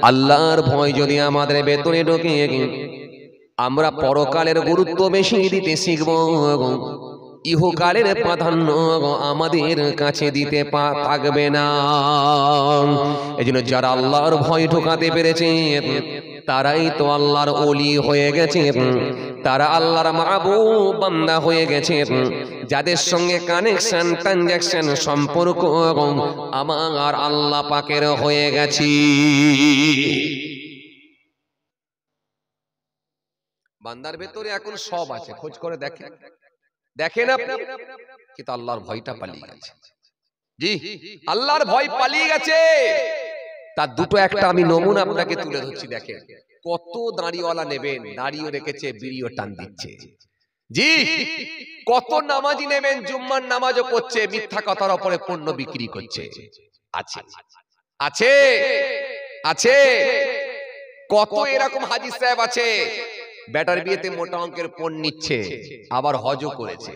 আল্লাহর ভয় যদি আমাদের ভেতরে ঢোকে, আমরা পরকালের গুরুত্ব বেশি দিতে শিখব, ইহকালের প্রাধান্য আমাদের কাছে দিতে থাকবে না। এজন্য যারা আল্লাহর ভয় ঢোকাতে পেরেছে তারাই তো আল্লাহর ওলি হয়ে গেছে, তারা আল্লাহর মাহবুব বান্দা হয়ে গেছে, যাদের সঙ্গে কানেকশন ট্রানজাকশন সম্পর্ক আমার আল্লাহ পাকের হয়ে গেছে। বান্দার ভেতরে এখন সব আছে, খোঁজ করে দেখেন দেখেন আপনি, কিন্তু আল্লাহর ভয়টা পালিয়ে গেছে। জি, আল্লাহর ভয় পালিয়ে গেছে। তার দুটো একটা আমি নমুনা আপনাকে তুলে ধরছি। দেখেন কত দাড়িওয়ালা নেবেন, দাড়িও রেখেছে, বিড়িও টান দিচ্ছে। জি, কত নামাজি নেবেন, জুম্মার নামাজও পড়ছে, মিথ্যা কথার উপরে পণ্য বিক্রি করছে। আছে আছে আছে। কত এরকম হাজী সাহেব আছে, বেটার বিয়েতে মোটা অঙ্কের পণ নিচ্ছে, আবার হজও করেছে।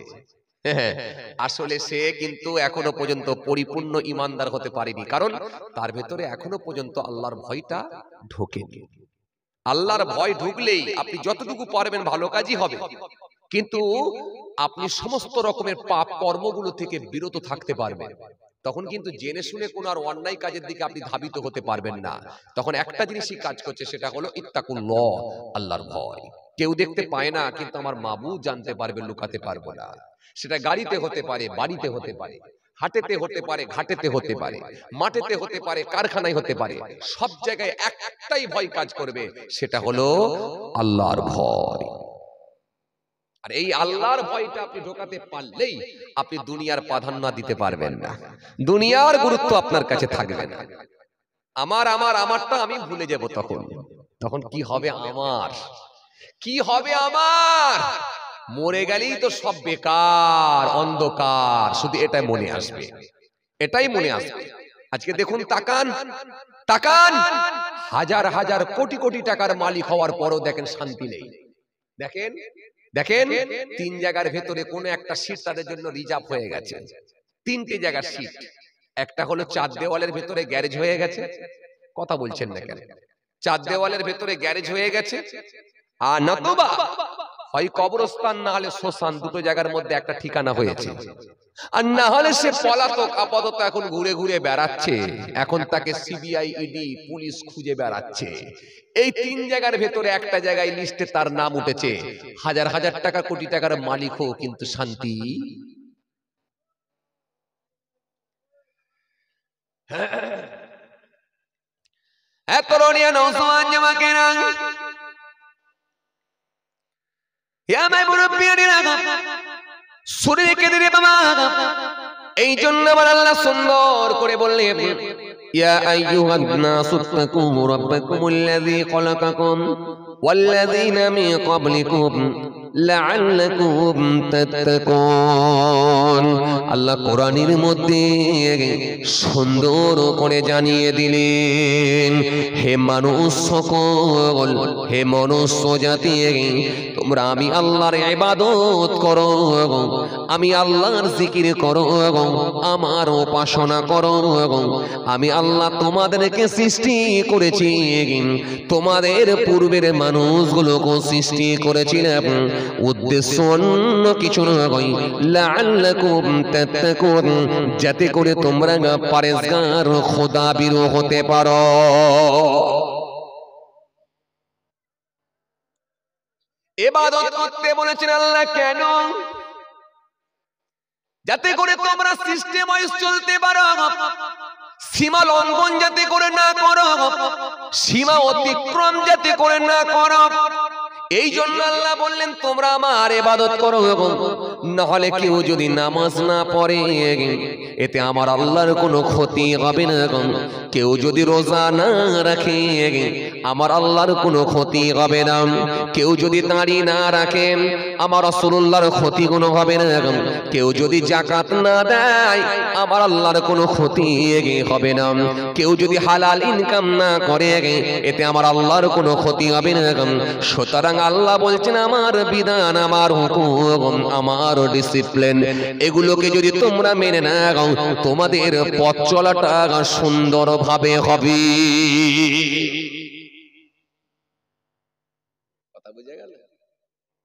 আসলে সে কিন্তু এখনো পর্যন্ত পরিপূর্ণ ইমানদার হতে পারেনি, কারণ তার ভেতরে এখনো পর্যন্ত আল্লাহর ভয়টা ঢোকেনি। আল্লাহর ভয় ঢুকলেই আপনি যতটুকু পারবেন ভালো কাজই হবে, কিন্তু আপনি সমস্ত রকমের পাপ কর্মগুলো থেকে বিরত থাকতে পারবেন। তখন কিন্তু জেনে শুনে কোন আর অন্যায় কাজের দিকে আপনি ধাবিত হতে পারবেন না। তখন একটা জিনিসই কাজ করছে, সেটা হলো ইত্তাকুল্লাহ, আল্লাহর ভয়। কেউ দেখতে পায় না, কিন্তু আমার মাবুদ জানতে পারবে, লুকাতে পারবো না। সেটা গাড়িতে হতে পারে, বাড়িতে হতে পারে, হাটেতে হতে পারে, ঘাটেতে হতে পারে, মাঠেতে হতে পারে, কারখানায় হতে পারে, সব জায়গায় একটাই ভয় কাজ করবে, সেটা হলো আল্লাহর ভয়। আর এই আল্লাহর ভয়টা আপনি ঢোকাতে পারলেই আপনি দুনিয়ার প্রাধান্য দিতে পারবেন না, দুনিয়ার গুরুত্ব আপনার কাছে থাকবে না। আমার আমার আমারটা আমি ভুলে যাব। তখন কি হবে আমার, কি হবে আমার? মরে গেলেই তো সব বেকার, অন্ধকার, শুধু এটাই মনে আসবে, এটাই মনে আসবে। আজকে দেখুন, তাকান তাকান, হাজার হাজার কোটি কোটি টাকার মালিক হওয়ার পরও দেখেন শান্তি নেই। দেখেন দেখেন, 3 জায়গার ভেতরে কোন একটা সিট তাদের জন্য রিজার্ভ হয়ে গেছে। 3টে জায়গার সিট, একটা হলো 4 দেওয়ালের ভেতরে গ্যারেজ হয়ে গেছে। কথা বলছেন না কেন? 4 দেওয়ালের ভেতরে গ্যারেজ হয়ে গেছে, আর নতুবা হয় কবরস্থান, না হলে শ্মশান, দুটো জায়গার মধ্যে একটা ঠিকানা হয়েছে। আর না হলে সে পলাতক, আপাতত এখন ঘুরে ঘুরে বেড়াচ্ছে, এখন তাকে সিবিআই, ইডি, পুলিশ খুঁজে বেড়াচ্ছে। এই 3 জায়গার ভেতরে একটা জায়গায় লিস্টে তার নাম উঠেছে, হাজার হাজার টাকা, কোটি টাকার মালিক হোক, কিন্তু শান্তি। এই জন্য আল্লাহ সুন্দর করে বললেন, ইয়া আইয়ুহান নাসু তাকু রাব্বাকুমুল্লাযী খালাকাকুম ওয়াল্লাযীনা মিন ক্বাবলিকুম লাআল্লাকুম তাত্তাকুন। আল্লাহ কোরআনের মধ্যে সুন্দর করে জানিয়ে দিলেন, হে মানুষ সকল, হে মনুষ্য জাতি, তোমরা আমি আল্লাহর ইবাদত করো, আমি আল্লাহর জিকির করো, আমার উপাসনা করো। আমি আল্লাহ তোমাদেরকে সৃষ্টি করেছি, তোমাদের পূর্বের মানুষগুলোকে সৃষ্টি করেছিলাম উদ্দেশ্য অন্য কিছু নয়, লাআল্লাকুম তাত্তাকুন, যাতে করে তোমরা পরেজগার, খোদাভীরু হতে পারো। ইবাদত করতে বলেছেন আল্লাহ কেন? যাতে করে তোমরা সিস্টেম ওয়াইজ চলতে পারো, সীমা লঙ্ঘন যাতে করে না করো, সীমা অতিক্রম যাতে করে না করো। এই জন্য আল্লাহ বললেন তোমরা আমার ইবাদত করো। না হলে কেউ যদি নামাজ না পড়ে, এতে আমার আল্লাহর কোনো ক্ষতি হবে না। কেউ যদি রোজা না রাখে, আমার আল্লাহর কোনো ক্ষতি হবে না। কেউ যদি দাড়ি না রাখে, আমার রাসূলুল্লাহর ক্ষতি কোনো হবে না। কেউ যদি যাকাত না দেয়, আমার আল্লাহর কোনো ক্ষতি হবে না। কেউ যদি হালাল ইনকাম না করে, এতে আমার আল্লাহর কোনো ক্ষতি হবে না। সুতরাং আল্লাহ বলছেন, আমার বিধান, আমার হুকুম, আমার ডিসিপ্লিন, এগুলোকে যদি তোমরা মেনে নাও, তোমাদের পথ চলাটা সুন্দরভাবে হবে। বুঝে গেল?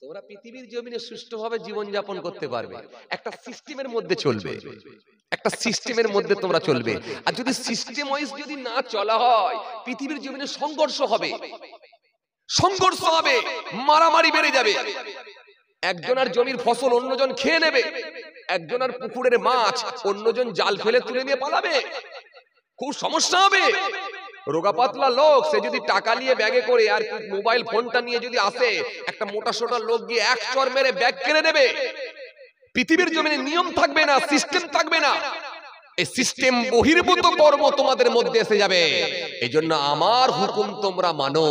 তোমরা পৃথিবীর জমিনে সুষ্ঠুভাবে জীবন যাপন করতে পারবে, একটা সিস্টেমের মধ্যে চলবে, একটা সিস্টেমের মধ্যে তোমরা চলবে। আর যদি সিস্টেম ওয়াইজ যদি না চলা হয়, পৃথিবীর জমিনে সংঘর্ষ হবে, সংঘর্ষ হবে, মারামারি বেড়ে যাবে। একজনের জমির ফসল অন্যজন খেয়ে নেবে, একজনের পুকুরের মাছ অন্যজন জাল ফেলে তুলে নিয়ে পালাবে, খুব সমস্যা হবে। রোগা পাতলা লোক সে যদি টাকা নিয়ে ব্যাগে করে আর মোবাইল ফোনটা নিয়ে যদি আসে, একটা মোটা সোটা লোক গিয়ে এক চড় মেরে ব্যাগ কেড়ে নেবে। পৃথিবীর জমিনে নিয়ম থাকবে না, সিস্টেম থাকবে না, এই সিস্টেম বহির্ভূত কর্ম তোমাদের মধ্যে এসে যাবে। এজন্য আমার হুকুম তোমরা মানো,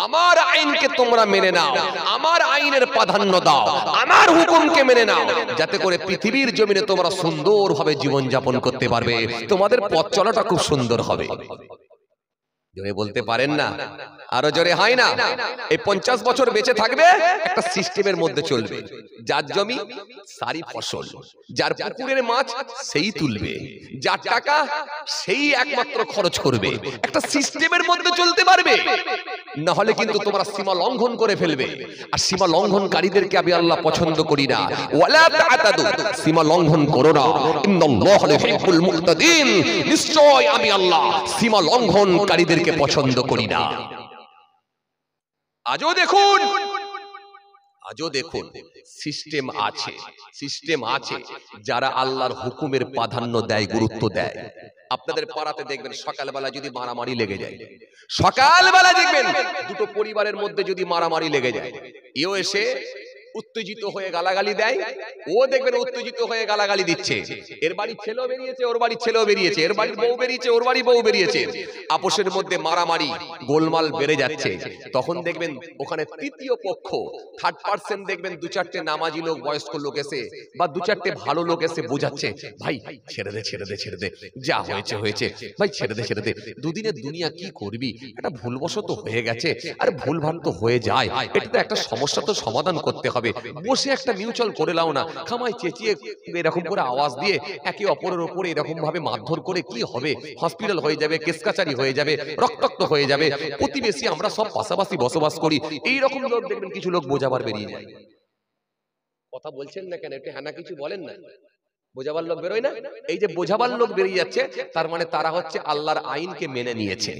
আমার আইনকে তোমরা মেনে নাও, আমার আইনের প্রাধান্য দাও, আমার হুকুমকে মেনে নাও, যাতে করে পৃথিবীর জমিনে তোমরা সুন্দরভাবে জীবন যাপন করতে পারবে, তোমাদের পথ চলাটা খুব সুন্দর হবে। জোরে বলতে পারেন না? আরো জোরে হয় না? এই 50 বছর বেঁচে থাকবে, একটা সিস্টেমের মধ্যে চলবে। যার জমি সারি ফসল, যার পুকুরের মাছ সেই তুলবে, যার টাকা সেই একমাত্র খরচ করবে, একটা সিস্টেমের মধ্যে চলতে পারবে। না হলে কিন্তু তোমরা সীমা লঙ্ঘন করে ফেলবে, আর সীমা লঙ্ঘনকারীদেরকে আমি আল্লাহ পছন্দ করি না। ওয়ালা তা'তাদু, সীমা লঙ্ঘন করো না। ইন্নাল্লাহা ইউহিব্বুল মুক্তাদিন, নিশ্চয় আমি আল্লাহ সীমা লঙ্ঘনকারীদের পছন্দ করি না। আজও দেখুন সিস্টেম আছে, সিস্টেম আছে যারা আল্লাহর হুকুমের প্রাধান্য দেয়, গুরুত্ব দেয়। আপনাদের পাড়াতে দেখবেন সকালবেলা যদি মারামারি লেগে যায়, সকালবেলা দেখবেন দুটো পরিবারের মধ্যে যদি মারামারি লেগে যায়, এও এসে উত্তেজিত হয়ে গালাগালি দেয়, ও দেখবেন উত্তেজিত হয়ে গালাগালি দিচ্ছে। এর বাড়ির ছেলেও বেরিয়েছে, ওর বাড়ির ছেলেও বেরিয়েছে, এর বাড়ির বউ বেরিয়েছে, ওর বাড়ির বউ বেরিয়েছে, আপোষের মধ্যে মারামারি গোলমাল বেড়ে যাচ্ছে। তখন দেখবেন ওখানে তৃতীয় পক্ষ, থার্ড পার্সন দেখবেন দু চারটে নামাজি লোক, বয়স্ক লোক এসে বা দু চারটে ভালো লোক এসে বোঝাচ্ছে, ভাই ছেড়ে দে ছেড়ে দে ছেড়ে দে, যা হয়েছে হয়েছে, ভাই ছেড়ে দে ছেড়ে দে, দুদিনের দুনিয়া কি করবি, একটা ভুলবশত হয়ে গেছে, আর ভুলভাল তো হয়ে যায়, এটা তো একটা সমস্যা তো সমাধান করতে হবে, বসে একটা মিউচুয়াল করে লাও না। খামাই চেঁচিয়ে এরকম করে আওয়াজ দিয়ে একে অপরের উপরে এরকম ভাবে মারধর করে কি হবে? হসপিটাল হয়ে যাবে, কেস কাচারি হয়ে যাবে, রক্তাক্ত হয়ে যাবে। প্রতিবেশী আমরা সব পাশাপাশি বসবাস করি, এইরকম লোক দেখবেন কিছু লোক বোঝাবার বেরিয়ে যায়। কথা বলছেন না কেন? একটু হ্যাঁ না কিছু বলেন না। বোঝাবার লোক বেরোয় না? এই যে বোঝাবার লোক বেরিয়ে যাচ্ছে, তার মানে তারা হচ্ছে আল্লাহর আইনকে মেনে নিয়েছে,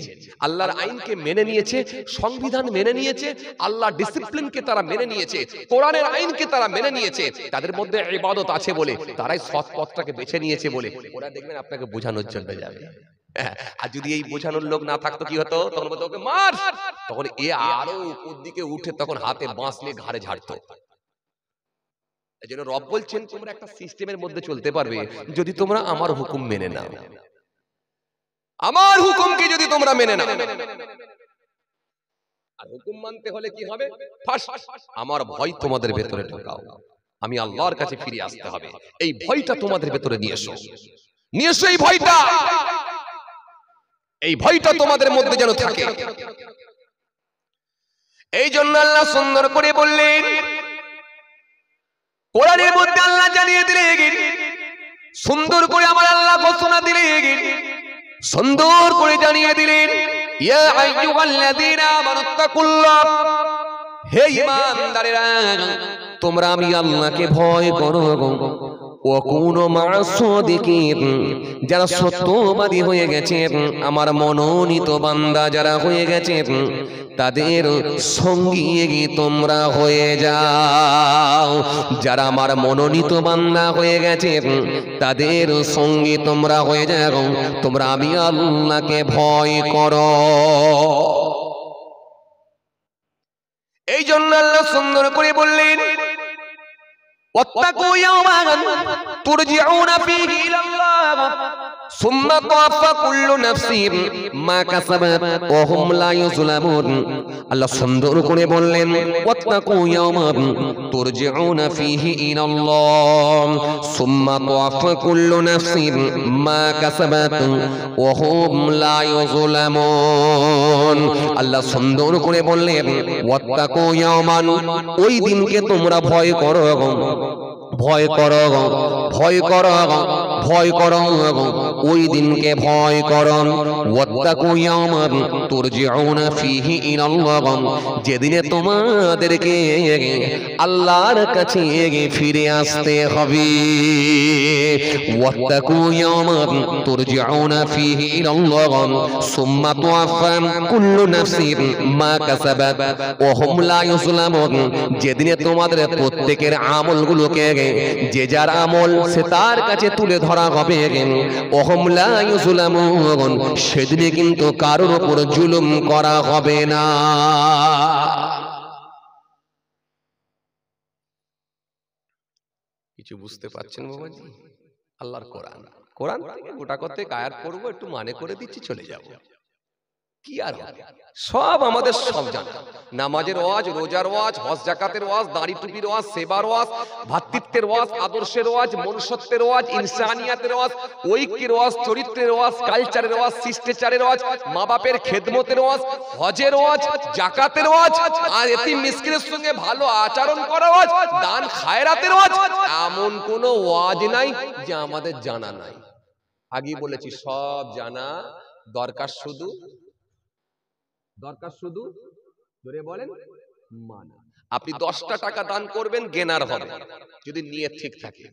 আল্লাহর আইনকে মেনে নিয়েছে, সংবিধান মেনে নিয়েছে, আল্লাহ ডিসিপ্লিনকে তারা মেনে নিয়েছে, কোরআনের আইনকে তারা মেনে নিয়েছে। তাদের মধ্যে ইবাদত আছে বলে, তারাই সৎ পথটাকে বেছে নিয়েছে বলে ওরা দেখবেন আপনাকে বোঝানোর জন্য যাবে। আর যদি এই বোঝানোর লোক না থাকতো কি হতো? তখন বলতো ওকে মার, তখন এ আরো উপর দিকে উঠে তখন হাতে বাঁশ নিয়ে ঘাড়ে ঝাড়তো। এজন্য রব বলছেন তোমরা একটা সিস্টেমের মধ্যে চলতে পারবে যদি তোমরা আমার হুকুম মেনে নাও, আমার হুকুমকে যদি তোমরা মেনে নাও। আর হুকুম মানতে হলে কি হবে? ফার্স্ট আমার ভয় তোমাদের ভেতরে ঢোকাও, আমি আল্লাহর কাছে ফিরে আসতে হবে। এই ভয়টা তোমাদের ভেতরে নিয়ে এসো, নিয়ে এসো এই ভয়টা, এই ভয়টা তোমাদের মধ্যে যেন থাকে। এই জন্য আল্লাহ সুন্দর করে বললেন, কোরআনের মধ্যে আল্লাহ জানিয়ে দিলেন, সুন্দর করে আমার আল্লাহ ঘোষণা দিলেন, সুন্দর করে জানিয়ে দিলেন, ইয়া আইয়ুহাল্লাযীনা আমানুত্তাকুল্লাহ, হে ঈমানদারেরা তোমরা আমি আল্লাহকে ভয় করো, ওয়া কুনু মা'আস সাদিকিন, যারা সত্যবাদী হয়ে গেছে, আমার মনোনীত বান্দা যারা হয়ে গেছে তাদের সঙ্গী তোমরা হয়ে যাও। যারা আমার মনোনীত বান্দা হয়ে গেছে তাদের সঙ্গী তোমরা হয়ে যাও, তোমরা আমি আল্লাহকে ভয় করো। এই জন্য আল্লাহ সুন্দর করে বললেন, ওয়াত্তাকু ইয়াওমান তুরজিউনা ফীহি ইলাল্লাহ সুম্মা তুওয়াফা কুল্লু নাফসিন মা কাসাবাত ওয়া হুম লা ইউযলামুন। আল্লাহ সুন্দর করে বললেন, ওয়াত্তাকু ইয়াওমান তুরজিউনা ফীহি ইলাল্লাহ সুম্মা তুওয়াফা কুল্লু নাফসিন মা কাসাবাত ওয়া হুম লা ইউযলামুন। আল্লাহ সুন্দর করে বললেন, ওয়াত্তাকু ইয়াওমান, ওই দিনকে তোমরা ভয় করো, ভয় করো, ভয় করো, ভয় করো, ওই দিনকে ভয় করো। ওয়াত্তাকু ইয়াওমান তুরজিউনা ফীহি ইলাল্লাহ, যেদিনে তোমাদেরকে আল্লাহর কাছে ফিরে আসতে হবে। ওয়াত্তাকু ইয়াওমান তুরজিউনা ফীহি ইলাল্লাহ সুম্মা তুওয়াফা কুল্লু নাফসিন মা কাসাবাত ওয়া হুম লা ইউযলামুন, যেদিনে তোমাদের প্রত্যেকের আমলগুলোকে যে যার আমল সে তার কাছে তুলে ধরা হবে। ওয়া হুম লা ইউযলামুন, সেদিনে কিন্তু কারোর উপর জুলুম করা হবে না। কিছু বুঝতে পারছেন বাবাজি? আল্লাহর কোরআন, কোরআন থেকে গোটা কতক আয়াত পড়বো, একটু মানে করে দিচ্ছি, চলে যাব। কি আর সব আমাদের সব জানা, নামাজের ওয়াজ, রোজার ওয়াজ, হজ জাকাতের ওয়াজ, দাড়ি টুপির ওয়াজ, সেবার ওয়াজ, ভাতৃত্বের ওয়াজ, আদর্শের ওয়াজ, মনুষ্যত্বের ওয়াজ, ইনসানিয়াতের ওয়াজ, ঐক্যের ওয়াজ, চরিত্রের ওয়াজ, কালচারের ওয়াজ, শিষ্টাচারের ওয়াজ, মা বাপের খেদমতের ওয়াজ, হজের ওয়াজ, জাকাতের ওয়াজ, আর এতিম মিসকিনের সঙ্গে ভালো আচরণ করা ওয়াজ, দান খায়রাতের ওয়াজ। এমন কোনো ওয়াজ নাই যে আমাদের জানা নাই। আগেই বলেছি সব জানা দরকার, শুধু ধরে বলেন মানা। আপনি 10টা টাকা দান করবেন, গেনার হবে যদি নিয়ত ঠিক থাকে।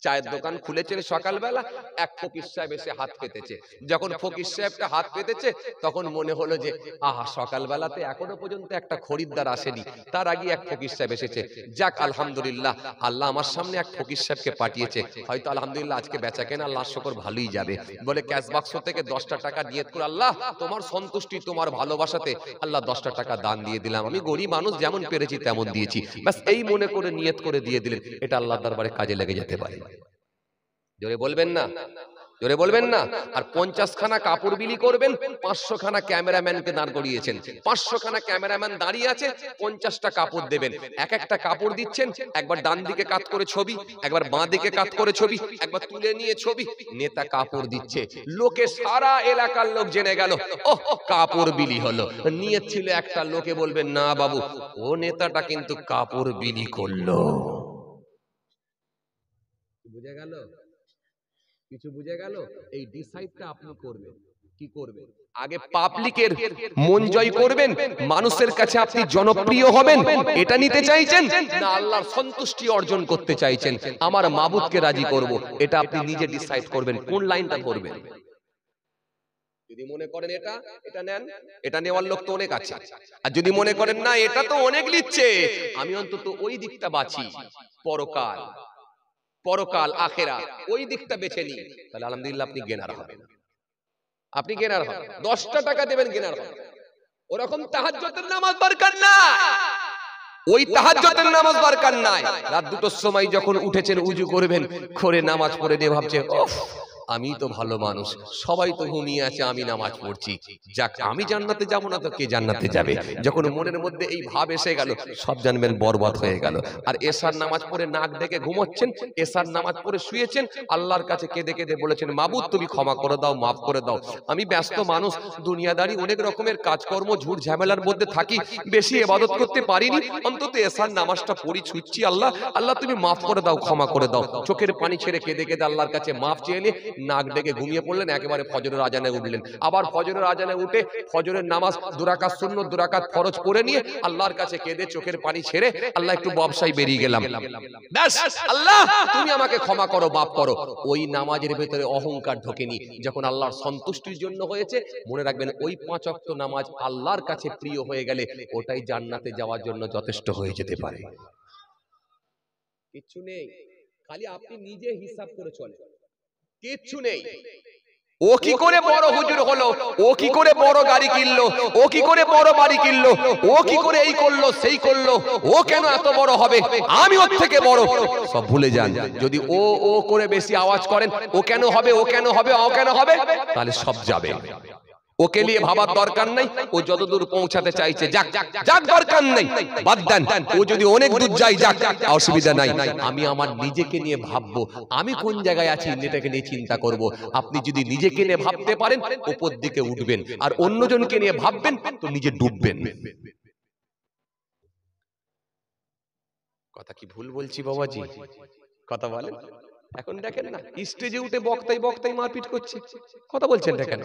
চায়ের দোকান খুলেছেন সকালবেলা, এক ফকির সাহেব এসে হাত পেতেছে। যখন ফকির সাহেবটা হাত পেতেছে তখন মনে হলো যে আহা, সকালবেলাতে এখনো পর্যন্ত একটা খরিদ্দার আসেনি, তার আগে এক ফকির সাহেব এসেছে। যাক আলহামদুলিল্লাহ, আল্লাহ আমার সামনে এক ফকির সাহেবকে পাঠিয়েছে, হয়তো আলহামদুলিল্লাহ আজকে বেচা কেনা আল্লাহর শুকর ভালোই যাবে। বলে ক্যাশ বাক্স থেকে 10টা টাকা নিয়ত করে, আল্লাহ তোমার সন্তুষ্টি, তোমার ভালোবাসাতে আল্লাহ 10টা টাকা দান দিয়ে দিলাম, আমি গরিব মানুষ, যেমন পেরেছি তেমন দিয়েছি, ব্যাস এই মনে করে নিয়ত করে দিয়ে দিলেন। এটা আল্লাহর দরবারে কাজে লেগে যেতে পারে। জোরে বলবেন না, জোরে বলবেন না। আর 50 খানা কাপড় বিলি করবেন, 500 খানা ক্যামেরাম্যানকে দাঁড় করিয়েছেন, 500 খানা ক্যামেরাম্যান দাঁড়িয়ে আছে, 50টা কাপড় দেবেন। এক একটা কাপড় দিচ্ছেন, একবার ডান দিকে কাত করে ছবি, একবার বাঁ দিকে কাত করে ছবি, একবার তুলে নিয়ে ছবি। নেতা কাপড় দিচ্ছে, লোকে সারা এলাকার লোক জেনে গেল, ওহ কাপড় বিলি হলো। নিয়ে ছিল একটা, লোকে বলবেন না বাবু, ও নেতাটা কিন্তু কাপড় বিলি করলো। বুঝে গেল? কিছু বুঝে গেল? এই ডিসাইডটা আপনি করবেন। কি করবেন? আগে পাবলিকের মন জয় করবেন, মানুষের কাছে আপনি জনপ্রিয় হবেন, এটা নিতে চাইছেন না আল্লাহর সন্তুষ্টি অর্জন করতে চাইছেন, আমার মাবুদকে রাজি করব, এটা আপনি নিজে ডিসাইড করবেন কোন লাইনটা ধরবেন। যদি মনে করেন এটা নেন, এটা নেওয়ার লোক তো অনেক আছে, আর যদি মনে করেন না এটা তো অনেক নিচ্ছে, আমি অন্তত ওই দিকটা বাছি, পরকাল আখেরাত, ওই দিকটা বেছে নিন, তাহলে আলহামদুলিল্লাহ আপনি গেনার হবেন। আপনি গেনার হবেন, 10টা টাকা দেবেন, গেনার হবেন। ওরকম তাহাজ্জুদের নামাজ দরকার নাই, ওই তাহাজ্জুদের নামাজ দরকার নাই। রাত 2টোর সময় যখন উঠেছেন, উজু করবেন, করে নামাজ পড়ে দিয়ে ভাবছে, ওফ আমি তো ভালো মানুষ, সবাই তো ঘুমিয়ে আছে, আমি নামাজ পড়ছি, যাক আমি জান্নাতে যাব না তো কে জান্নাতে যাবে। যখন মনের মধ্যে এই ভাব এসে গেল, সব জানবেন বরবাদ হয়ে গেল। আর এশার নামাজ পড়ে নাক ডেকে ঘুমোচ্ছেন, এশার নামাজ পড়ে শুয়েছেন, আল্লাহর কাছে কেঁদে কেঁদে বলেছেন, মাবুদ তুমি ক্ষমা করে দাও, মাফ করে দাও, আমি ব্যস্ত মানুষ, দুনিয়াদারি অনেক রকমের কাজকর্ম ঝুট ঝামেলার মধ্যে থাকি, বেশি ইবাদত করতে পারিনি, অন্তত এশার নামাজটা পড়ি ছুটছি, আল্লাহ আল্লাহ তুমি মাফ করে দাও, ক্ষমা করে দাও। চোখের পানি ছেড়ে কেঁদে কেঁদে আল্লাহর কাছে মাফ চেয়ে নিয়ে নাক ডেকে ঘুমিয়ে পড়লেন, একেবারে ফজরের আজানে উঠলেন। আবার ফজরের আজানে উঠে ফজরের নামাজ 2 রাকাত সুন্নত 2 রাকাত ফরজ পড়ে নিয়ে আল্লাহর কাছে কেঁদে চোখের পানি ছেড়ে, আল্লাহ একটু ব্যবসায় বেরিয়ে গেলাম, ব্যাস আল্লাহ তুমি আমাকে ক্ষমা করো, মাফ করো। ওই নামাজের ভেতরে অহংকার ঢোকেনি, যখন আল্লাহর সন্তুষ্টির জন্য হয়েছে, মনে রাখবেন ওই 5 ওয়াক্ত নামাজ আল্লাহর কাছে প্রিয় হয়ে গেলে ওটাই জান্নাতে যাওয়ার জন্য যথেষ্ট হয়ে যেতে পারে। কিচ্ছু নেই, খালি আপনি নিজে হিসাব করে চলেন, কিচ্ছু নেই। ও কি করে বড় হুজুর হলো, ও কি করে বড় গাড়ি কিনলো, ও কি করে বড় বাড়ি কিনলো, ও কি করে এই করলো সেই করলো, ও কেন এত বড় হবে, আমি ওর থেকে বড়, সব ভুলে যান। যদি ও করে বেশি আওয়াজ করেন, ও কেন হবে, ও কেন হবে, ও কেন হবে, তাহলে সব যাবে। ওকে নিয়ে ভাবার দরকার নাই, ও যতদূর পৌঁছাতে চাইছে যাক, যাক দরকার নেই, বাদ দেন। ও যদি অনেক দূর যায় যাক, অসুবিধা নাই। আমি আমার নিজেকে নিয়ে ভাববো, আমি কোন জায়গায় আছি এটাকে নিয়ে চিন্তা করব। আপনি যদি নিজেকে নিয়ে ভাবতে পারেন, উপর দিকে উঠবেন, আর অন্যজনকে নিয়ে ভাববেন তো নিজে ডুববেন। কথা কি ভুল বলছি বাবাজি? কথা বলেন। এখন দেখেন না স্টেজে উঠে বক্তাই বক্তাই মারপিট করছে, কথা বলছেন না কেন?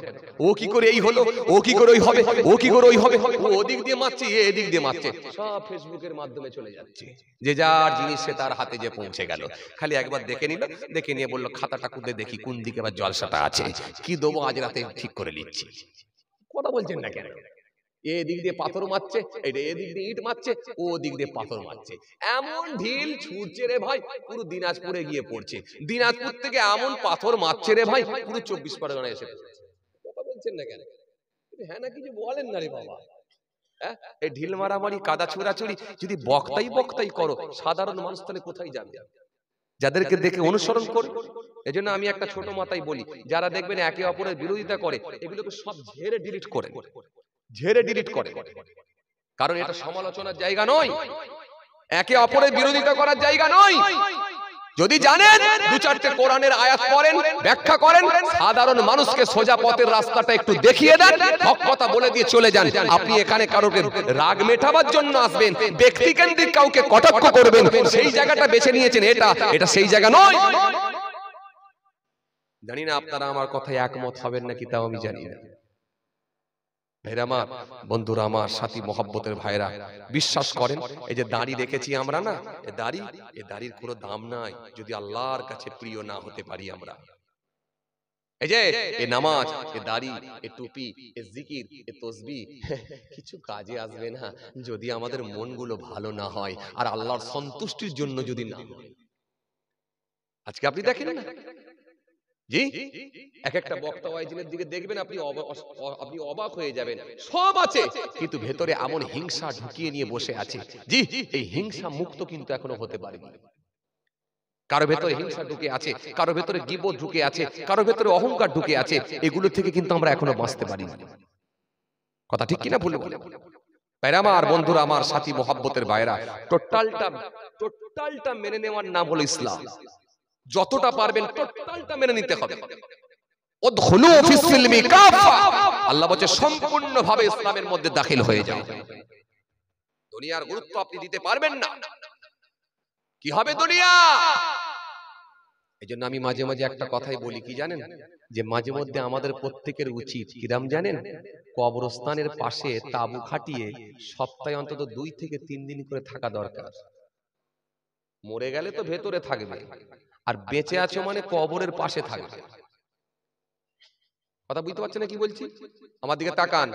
ও কি করে এই হলো, ও কি করে ওই হবে, ও কি করে ওই হবে, ও ওদিক দিয়ে মারছে, এ এদিক দিয়ে মারছে, সব ফেসবুকের মাধ্যমে চলে যাচ্ছে। যে যার জিনিস সে তার হাতে যে পৌঁছে গেল, খালি একবার দেখে নিল, দেখে নিয়ে বললো খাতাটা খুঁজে দেখি কোন দিকে আবার জলসাটা আছে, কি দেবো আজ রাতে ঠিক করে নিচ্ছি। কথা বলছেন না কেন? এদিক দিয়ে পাথর মারছে, এদিক দিয়ে ইট মারছে, ও দিক দিয়ে পাথর মারছে, এমন ঢিল ছুটছে রে ভাই পুরো দিনাজপুরে গিয়ে পড়ছে, দিনাজপুর থেকে এমন পাথর মারছে রে ভাই পুরো 24 পরগনা এসে পড়ছে। কথা বলছেন না কেন? হ্যাঁ না কিছু বলেন না রে বাবা। হ্যাঁ, এই ঢিল মারামারি কাদা ছোড়াছুড়ি যদি বক্তাই বক্তাই করো, সাধারণ মানুষ তাহলে কোথায় যাবে? যাদেরকে দেখে অনুসরণ করে। এজন্য আমি একটা ছোট মাথায় বলি, যারা দেখবেন একে অপরের বিরোধিতা করে এগুলোকে সব ঝেড়ে ডিলিট করে, ঝেড়ে ডিলিট করে, কারণ এটা সমালোচনার জায়গা নয়, একে অপরের বিরোধিতা করার জায়গা নয়। যদি জানেন দু চারটে কোরআনের আয়াত পড়েন, ব্যাখ্যা করেন, সাধারণ মানুষকে সোজা পথের রাস্তাটা একটু দেখিয়ে দেন, হক কথা বলে দিয়ে চলে যান। আপনি এখানে কারোকে রাগ মেটাবার জন্য আসবেন, ব্যক্তিকেন্দ্রিক কাউকে কটাক্ষ করবেন, সেই জায়গাটা বেছে নিয়েছেন, এটা সেই জায়গা নয়। জানি না আপনারা আমার কথায় একমত হবেন নাকি, তাও আমি জানি না। ভাইরা আমার, বন্ধুরা আমার, সাথী মহব্বতের ভাইরা, বিশ্বাস করেন এই যে দাড়ি রেখেছি আমরা না, এই দাড়ির কোনো দাম নাই যদি আল্লাহর কাছে প্রিয় না হতে পারি আমরা। এই যে এই নামাজ, এই দাড়ি, এই টুপি, এই জিকির, এই তাসবিহ কিছু কাজে আসবে না যদি আমাদের মনগুলো ভালো না হয় আর আল্লাহর সন্তুষ্টির জন্য যদি না হয়। আজকে আপনি দেখেন না জি, এক একটা বক্তা ওয়াইজিনের দিকে দেখবেন আপনি অবাক হয়ে যাবেন, সব আছে কিন্তু ভেতরে এমন হিংসা ঢুকিয়ে নিয়ে বসে আছে। জি, এই হিংসা মুক্ত কিন্তু এখনো হতে পারেনি। কারো ভেতরে হিংসা ঢুকে আছে, কারো ভেতরে গীবত ঢুকে আছে, কারো ভেতরে অহংকার ঢুকে আছে, এগুলো থেকে কিন্তু আমরা এখনো বাঁচতে পারিনি। কথা ঠিক কিনা ভুল বলে? ভাইরা আমার, বন্ধুরা আমার, সাথী মহব্বতের ভাইরা, টোটালটা মেনে নেওয়ার নাম হলো ইসলাম। যতটা পারবেন টোটালটা মেনে নিতে হবে। উদখুলু ফিস সিলমি কাফা, আল্লাহ বলে সম্পূর্ণভাবে ইসলামের মধ্যে দাখিল হয়ে যাও। দুনিয়ার গুরুত্ব আপনি দিতে পারবেন না, কি হবে দুনিয়া? এজন্য আমি মাঝে মাঝে একটা কথাই বলি, কি জানেন, যে মাঝে মধ্যে আমাদের প্রত্যেকের উচিত কিরাম জানেন, কবরস্থানের পাশে তাবু খাটিয়ে সপ্তাহে অন্তত 2 থেকে 3 দিন করে থাকা দরকার। মরে গেলে তো ভেতরে থাকবে, আর বেঁচে আছো মানে কবরের পাশে থাকবে। কথা বুঝতে পারছেন না কি বলছি? আমার দিকে তাকান।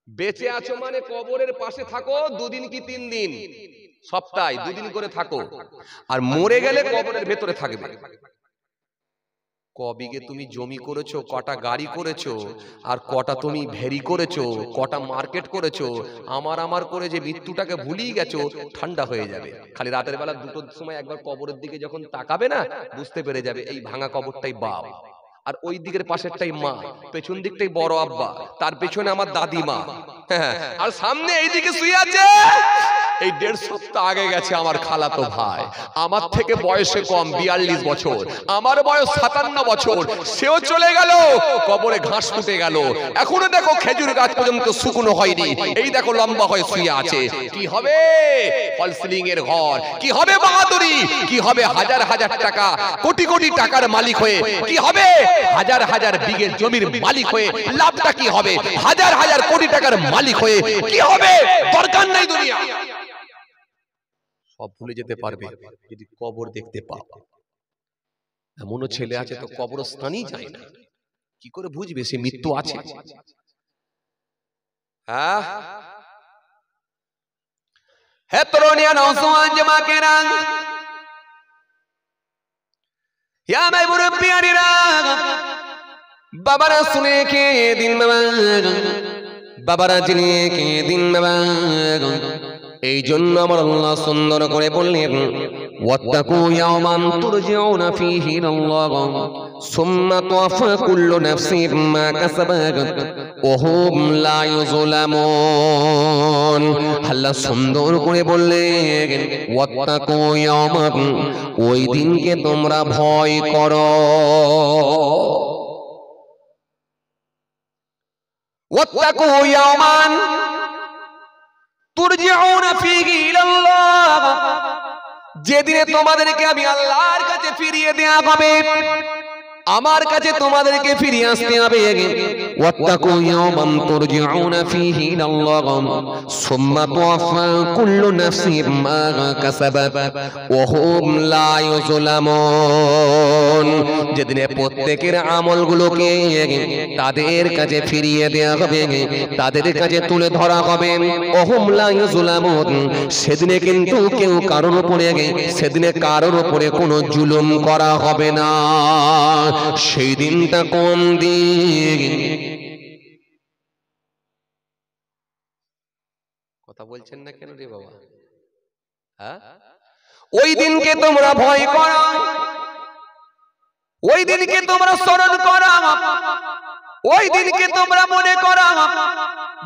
বেঁচে আছো মানে কবরের পাশে থাকো 2 দিন কি 3 দিন, সপ্তাহে 2 দিন করে থাকো, আর মরে গেলে কবরের ভেতরে থাকবে। কবিগে তুমি জমি করেছো, কটা গাড়ি করেছো, আর কটা তুমি ভেরি করেছো, কটা মার্কেট করেছো, আমার করে যে মৃত্যুটাকে ভুলিয়ে গেছো, ঠান্ডা হয়ে যাবে। খালি রাতের বেলা 2টোর সময় একবার কবরের দিকে যখন তাকাবে না, বুঝতে পেরে যাবে এই ভাঙা কবরটাই বাপ, আর ওই দিকের পাশেরটাই মা, পেছন দিকটাই বড় আব্বা, তার পেছনে আমার দাদিমা, আর সামনে এইদিকে শুয়ে আছে এই 1.5 সপ্তাহ আগে গেছে আমার খালাতো ভাই, আমার থেকে বয়সে কম 42 বছর, আমার বয়স 57 বছর, সেও চলে গেল, কবরে ঘাস ফুটে গেল, এখনো দেখো খেজুর গাছ পর্যন্ত শুকনো হয়নি, এই দেখো লম্বা হয়ে শুয়ে আছে। কি হবে? ফল সিলিং এর ঘর, কি হবে বাহাদুরি, কি হবে হাজার হাজার টাকা কোটি কোটি টাকার মালিক হয়ে, কি হবে হাজার হাজার বিঘের জমির মালিক হয়ে, লাভটা কি হবে হাজার হাজার কোটি টাকার মালিক হয়ে, কি হবে? দরকার নাই দুনিয়া, সব ভুলে যেতে পারবে যদি কবর দেখতে পাও। এমনও ছেলে আছে তো কবরস্থানই যায় না, কি করে বুঝবে সে মৃত্যু আছে? হ্যাঁ, হে তরুণিয়া নওজওয়ান জামাকেরা, ইয়া মাই মুরব্বিয়ানিরা, বাবারা শুনে কে দিন বাবা, বাবারা জেনে কে দিন বাবা। এই জন্য আমার আল্লাহ সুন্দর করে বললেন, ওয়াত্তাকু ইয়াওমান তুরজাউনা ফীহি ইলাল্লাহ সুম্মা তুওয়াফা কুল্লু নাফসিন মা কাসাবাত ওয়া হুম লা ইউযলামুন। আল্লাহ সুন্দর করে বললেন, ওয়াত্তাকু ইয়াওমান, ওই দিনকে তোমরা ভয় করো। ওয়াত্তাকু ইয়াওমান তুরজাউনা ফীহি ইলাল্লাহ, যেদিনে তোমাদেরকে আমি আল্লাহর কাছে ফিরিয়ে দেয়া হবে, আমার কাছে তোমাদেরকে ফিরিয়ে আসতে হবে। ওয়াত্তাকু ইয়াওমান তুরজাউনা ফীহি ইলাল্লাহ সুম্মা তুওয়াফা কুল্লু নাফসিন মা কাসাবাত ওয়া হুম লা ইউযলামুন। যেদিনে প্রত্যেকের আমলগুলোকে তাদের কাছে ফিরিয়ে দেয়া হবে, তাদের কাছে তুলে ধরা হবে। ওয়া হুম লা ইউযলামুন, সেদিনে কিন্তু কেউ কারোর উপরে, সেদিনে কারোর উপরে কোনো জুলুম করা হবে না। সেই দিনটা কোন দিন? কথা বলছেন না কেন রে বাবা? হ্যাঁ, ওই দিনকে তোমরা ভয় করো, ওই দিনকে তোমরা স্মরণ করো, ওই দিনকে তোমরা মনে করো,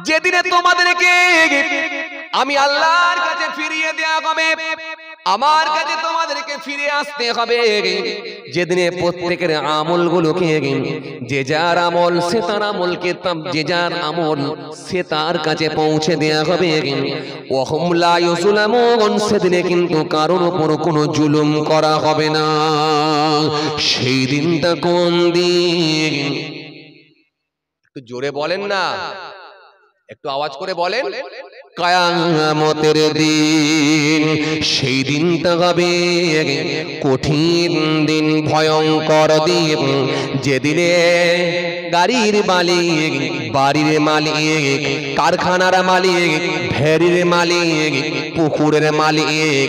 যেদিনে তোমাদেরকে আমি আল্লাহর কাছে ফিরিয়ে দেয়া হবে, আমার কাছে তোমাদেরকে ফিরে আসতে হবে। যেদিনে প্রত্যেকের আমলগুলোকে, যে যার আমল সে তার আমলকে, যে যার আমল সে তার কাছে পৌঁছে দেয়া হবে। ওয়া হুম লা ইউযলামুন, সেদিনে কিন্তু কারোর উপর কোনো জুলুম করা হবে না। সেই দিনটা কোন দিন? একটু জোরে বলেন না, একটু আওয়াজ করে বলেন। কিয়ামতের দিন। সেই দিনটা হবে কঠিন দিন, ভয়ঙ্কর দিন, যেদিনে গাড়ির মালিক, বাড়ির মালিক, কারখানার মালিক, ভেড়ির মালিক, পুকুরের মালিক,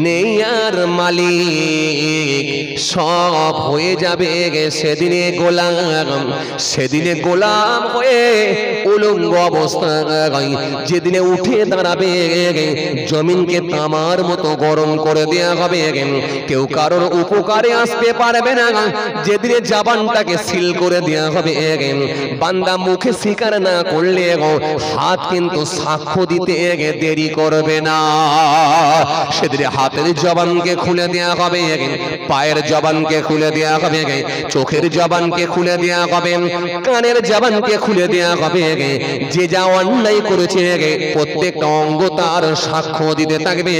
নেয়ার মালিক সব হয়ে যাবে সেদিনে গোলাম। সেদিনে গোলাম হয়ে উলঙ্গ অবস্থায় যেদিনে উঠে দাঁড়াবে, জমিনকে তামার মতো গরম করে দেয়া হবে। কেউ কারোর উপকারে আসতে পারবে না। যেদিনে জবানটাকে সিল করে দেয়া হবে, বান্দা মুখে স্বীকার না করলে হাত কিন্তু সাক্ষ্য দিতে দেরি করবে না। সেদিনে হাতের জবানকে খুলে দেয়া হবে, পায়ের জবানকে খুলে দেয়া হবে, চোখের জবানকে খুলে দেয়া হবে, কানের জবানকে খুলে দেয়া হবে। যে যা অন্যায় করেছে প্রত্যেকটা অঙ্গ তার সাক্ষ্য দিতে থাকবে।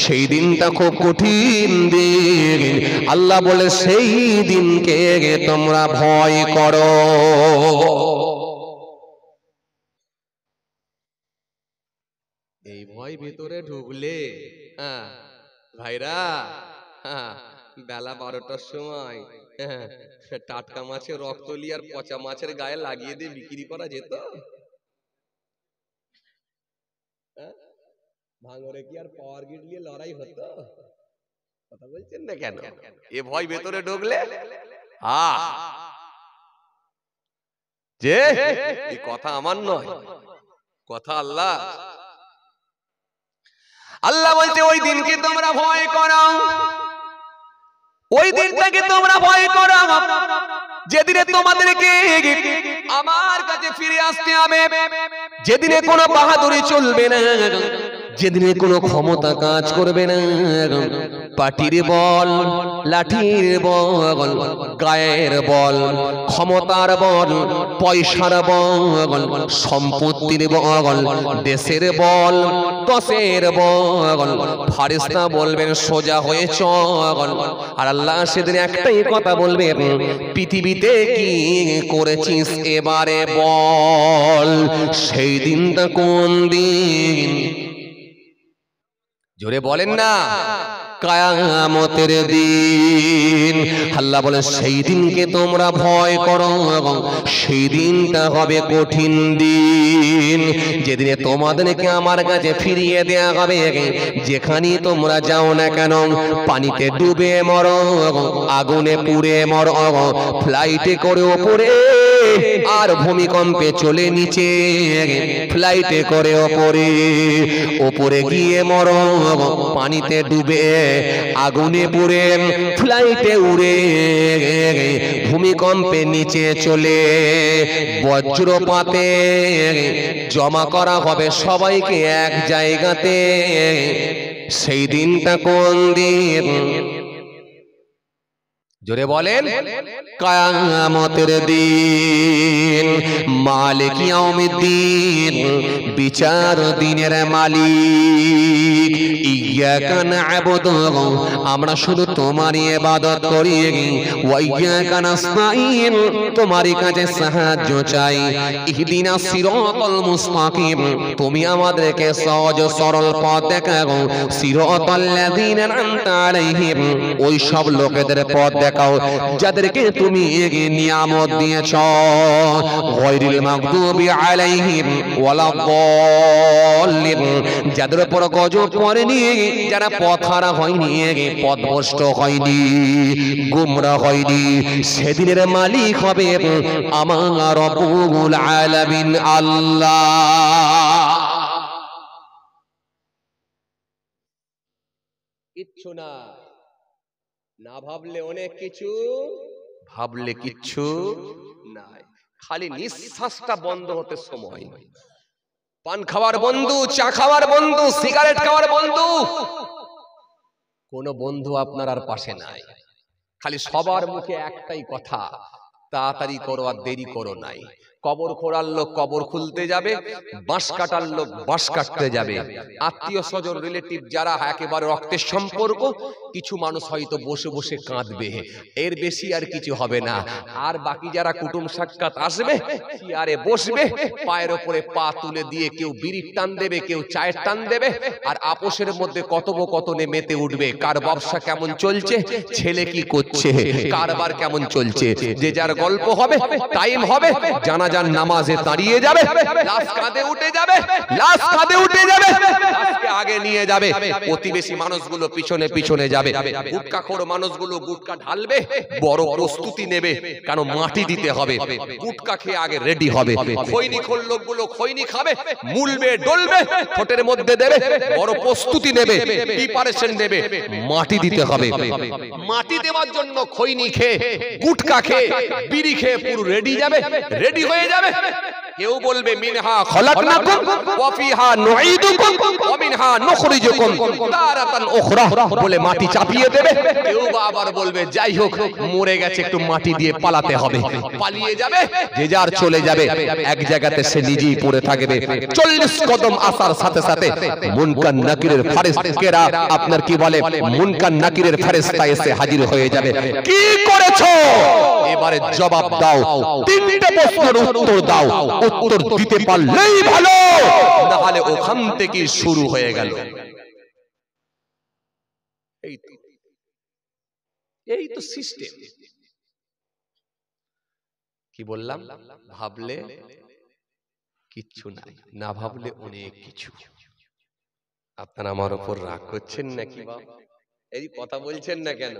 সেই দিনটা খুব কঠিন দিন। আল্লাহ বলে সেই দিনকে তোমরা ভয় করো। এই ভয় ভিতরে ঢুকলে ভাইরা, বেলা 12টার সময় টাটকা মাছের রক্তলি আর পচা মাছের গায়ে লাগিয়ে দিয়ে বিক্রি করা যেত? ভাঙরে কি আর পাওয়ার গ্রিড নিয়ে লড়াই হতো? কথা বলছেন না কেন? এ ভয় ভেতরে ঢুকলে যে এই কথা আমার নয়, কথা আল্লাহ। আল্লাহ বলতে ওই দিনকে তোমরা ভয় করো, ওই দিনটাকে তোমরা ভয় করো, যেদিনে তোমাদেরকে আমার কাছে ফিরে আসতে হবে, যেদিনে কোনো বাহাদুরি চলবে না, যেদিনে কোনো ক্ষমতা কাজ করবে না। পাটির বল, লাঠির বল, গায়ের বল, ক্ষমতার বল, পয়সার বল, সম্পত্তির বল, দেশের বল, দশের বল, ফারিস্তা বলবেন সোজা হয়ে চল। আর আল্লাহ সেদিন একটাই কথা বলবে, পৃথিবীতে কি করেছিস এবারে বল। সেই দিনটা কোন দিন? জোরে বলেন না। কিয়ামতের দিন। আল্লাহ বলে সেই দিনকে তোমরা ভয় করো, সেই দিনটা হবে কঠিন দিন, যেদিনে তোমাদেরকে আমার কাছে ফিরিয়ে দেয়া হবে। যেখানে তোমরা যাও না কেন, পানিতে ডুবে মরো, আগুনে পুড়ে মরো, ফ্লাইটে করে ওপরে আর ভূমিকম্পে চলে নিচে, ফ্লাইটে করে ওপরে, ওপরে গিয়ে মরো, পানিতে ডুবে, আগুনে পুড়ে, ফ্লাইটে উড়ে, ভূমিকম্পে নিচে চলে, বজ্রপাতে জমা করা হবে সবাইকে এক জায়গাতে। সেই দিনটা কোন দিন? জোরে বলেন। কিয়ামতের দিন, মালিক ইয়াউমিদ্দিন, বিচার দিনের মালিক। ইয়াকা না'বুদু, আমরা শুধু তোমারই ইবাদত করি, ওয়া ইয়াকা নাস্তাঈন, তোমারই কাছে সাহায্য চাই। ইহদিনাস সিরাতাল মুস্তাকিম, তুমি আমাদেরকে সহজ সরল পথ দেখাও। সিরাতাল্লাযীনা আন'আমতা আলাইহিম, ওই সব লোকেদের পথ দেখাও যাদেরকে তুমি নিয়ামত দিয়েছ। গায়রিল মাগদুবি আলাইহিম ওয়ালাদ-দাল্লিন, যাদের উপর গজব পড়েনি, যারা পথহারা হয়নি, পথভ্রষ্ট হয়নি, গুমরাহ হয়নি, সেদিনের মালিক হবে আমার রব্বুল আলামিন আল্লাহ। কিচ্ছু না, না ভাবলে অনেক কিছু, ভাবলে কিচ্ছু নাই। খালি নিঃশ্বাসটা বন্ধ হতে সময়। পান খাওয়ার বন্ধু, চা খাওয়ার বন্ধু, সিগারেট খাওয়ার বন্ধু, কোন বন্ধু আপনার আর পাশে নাই। খালি সবার মুখে একটাই কথা, তাড়াতাড়ি করো আর দেরি করো নাই। কবর খোঁড়ার লোক কবর খুলতে যাবে, বাঁশ কাটার লোক বাঁশ কাটতে যাবে। আত্মীয় স্বজন রিলেটিভ যারা একেবারে রক্তের সম্পর্ক, কিছু মানুষ হয়তো বসে বসে কাঁদবে, এর বেশি আর কিছু হবে না। আর বাকি যারা কুটুম সাক্ষাৎ আসবে, চেয়ারে বসবে, পায়ের ওপরে পা তুলে দিয়ে কেউ বিড়ির টান দেবে, কেউ চায়ের টান দেবে, আর আপোষের মধ্যে কথোপকথনে মেতে উঠবে। কার ব্যবসা কেমন চলছে, ছেলে কি করছে, কারবার কেমন চলছে, যে যার গল্প হবে, টাইম হবে, জানাজার নামাজে দাঁড়িয়ে যাবে, লাশ কাঁধে উঠে যাবে, লাশ কাঁধে উঠে যাবে, লাশকে আগে নিয়ে যাবে, প্রতিবেশী মানুষগুলো পিছনে পিছনে যাবে, গুটখাখোর মানুষগুলো গুটকা ঢালবে, বড় প্রস্তুতি নেবে, কারণ মাটি দিতে হবে, গুটকা খেয়ে আগে রেডি হবে। খৈনিখোর লোকগুলো খৈনি খাবে, মুলবে, ডলবে, ঠোঁটের মধ্যে দেবে, বড় প্রস্তুতি নেবে, প্রিপারেশন নেবে, মাটি দিতে হবে। মাটি দেওয়ার জন্য খৈনি খেয়ে, গুটকা খেয়ে, বিড়ি খেয়ে পুরো রেডি যাবে, রেডি হয়ে যাবে। কেউ বলবে মিনহা খলাকনাকুম ওয়া ফিহা নুঈদুকুম ওয়া মিনহা নুখরিজুকুম তারাতান উখরা, বলে মাটি চাপিয়ে দেবে। কেউ আবার বলবে যাই হোক মরে গেছে, একটু মাটি দিয়ে পালাতে হবে, পালিয়ে যাবে, যে যার চলে যাবে। এক জায়গাতে সে নিজেই পড়ে থাকবে। 40 কদম আসার সাথে সাথে মুনকার নাকিরের ফেরেশতারা, আপনার কি বলে, মুনকার নাকিরের ফেরেশতা এসে হাজির হয়ে যাবে। কি করেছো, এবারে জবাব দাও, তিনটে প্রশ্নের উত্তর দাও, উত্তর দিতে পারলেই ভালো, না হলে ওখান থেকে শুরু হয়ে গেল। এই তো সিস্টেম। কি বললাম, ভাবলে কিচ্ছু নাই, না ভাবলে অনেক কিছু। আপনারা আমার উপর রাগ করছেন নাকি? এই কথা বলছেন না কেন?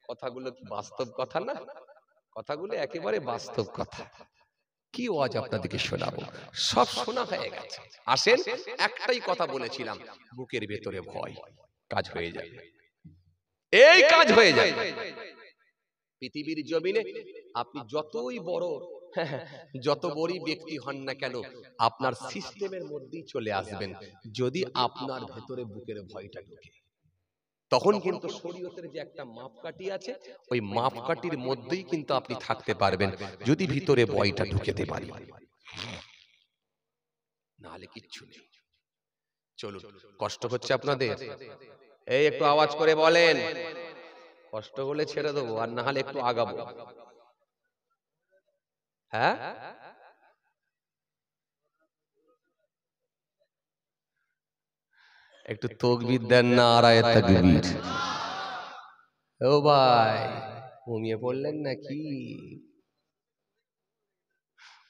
কথাগুলো কি বাস্তব কথা না? কথাগুলো একেবারে বাস্তব কথা। কি ওয়াজ আপনাদেরকে শোনাবো, সব শোনা হয়ে গেছে। আসেন, একটাই কথা বলেছিলাম, বুকের ভেতরে ভয়, কাজ হয়ে যাবে, এই কাজ হয়ে যাবে। পৃথিবীর জমিনে আপনি যতই বড়, যত বড়ই ব্যক্তি হন না কেন, আপনার সিস্টেমের মধ্যেই চলে আসবেন যদি আপনার ভেতরে বুকের ভয়টা ঢোকে। তখন কিন্তু শরীয়তের যে একটা মাপকাঠি আছে, ওই মাপকাঠির মধ্যেই কিন্তু আপনি থাকতে পারবেন, যদি ভিতরে ভয়টা ঢুকেতে পারি, নাহলে কিচ্ছু নেই। চলুন, কষ্ট হচ্ছে আপনাদের? এই একটু আওয়াজ করে বলেন, কষ্ট হলে ছেড়ে দেবো, আর না হলে একটু আগাবো। হ্যাঁ, একটু তাকবীর দেন না, নারায়ে তাকবীর। ও ভাই, ঘুমিয়ে পড়লেন নাকি?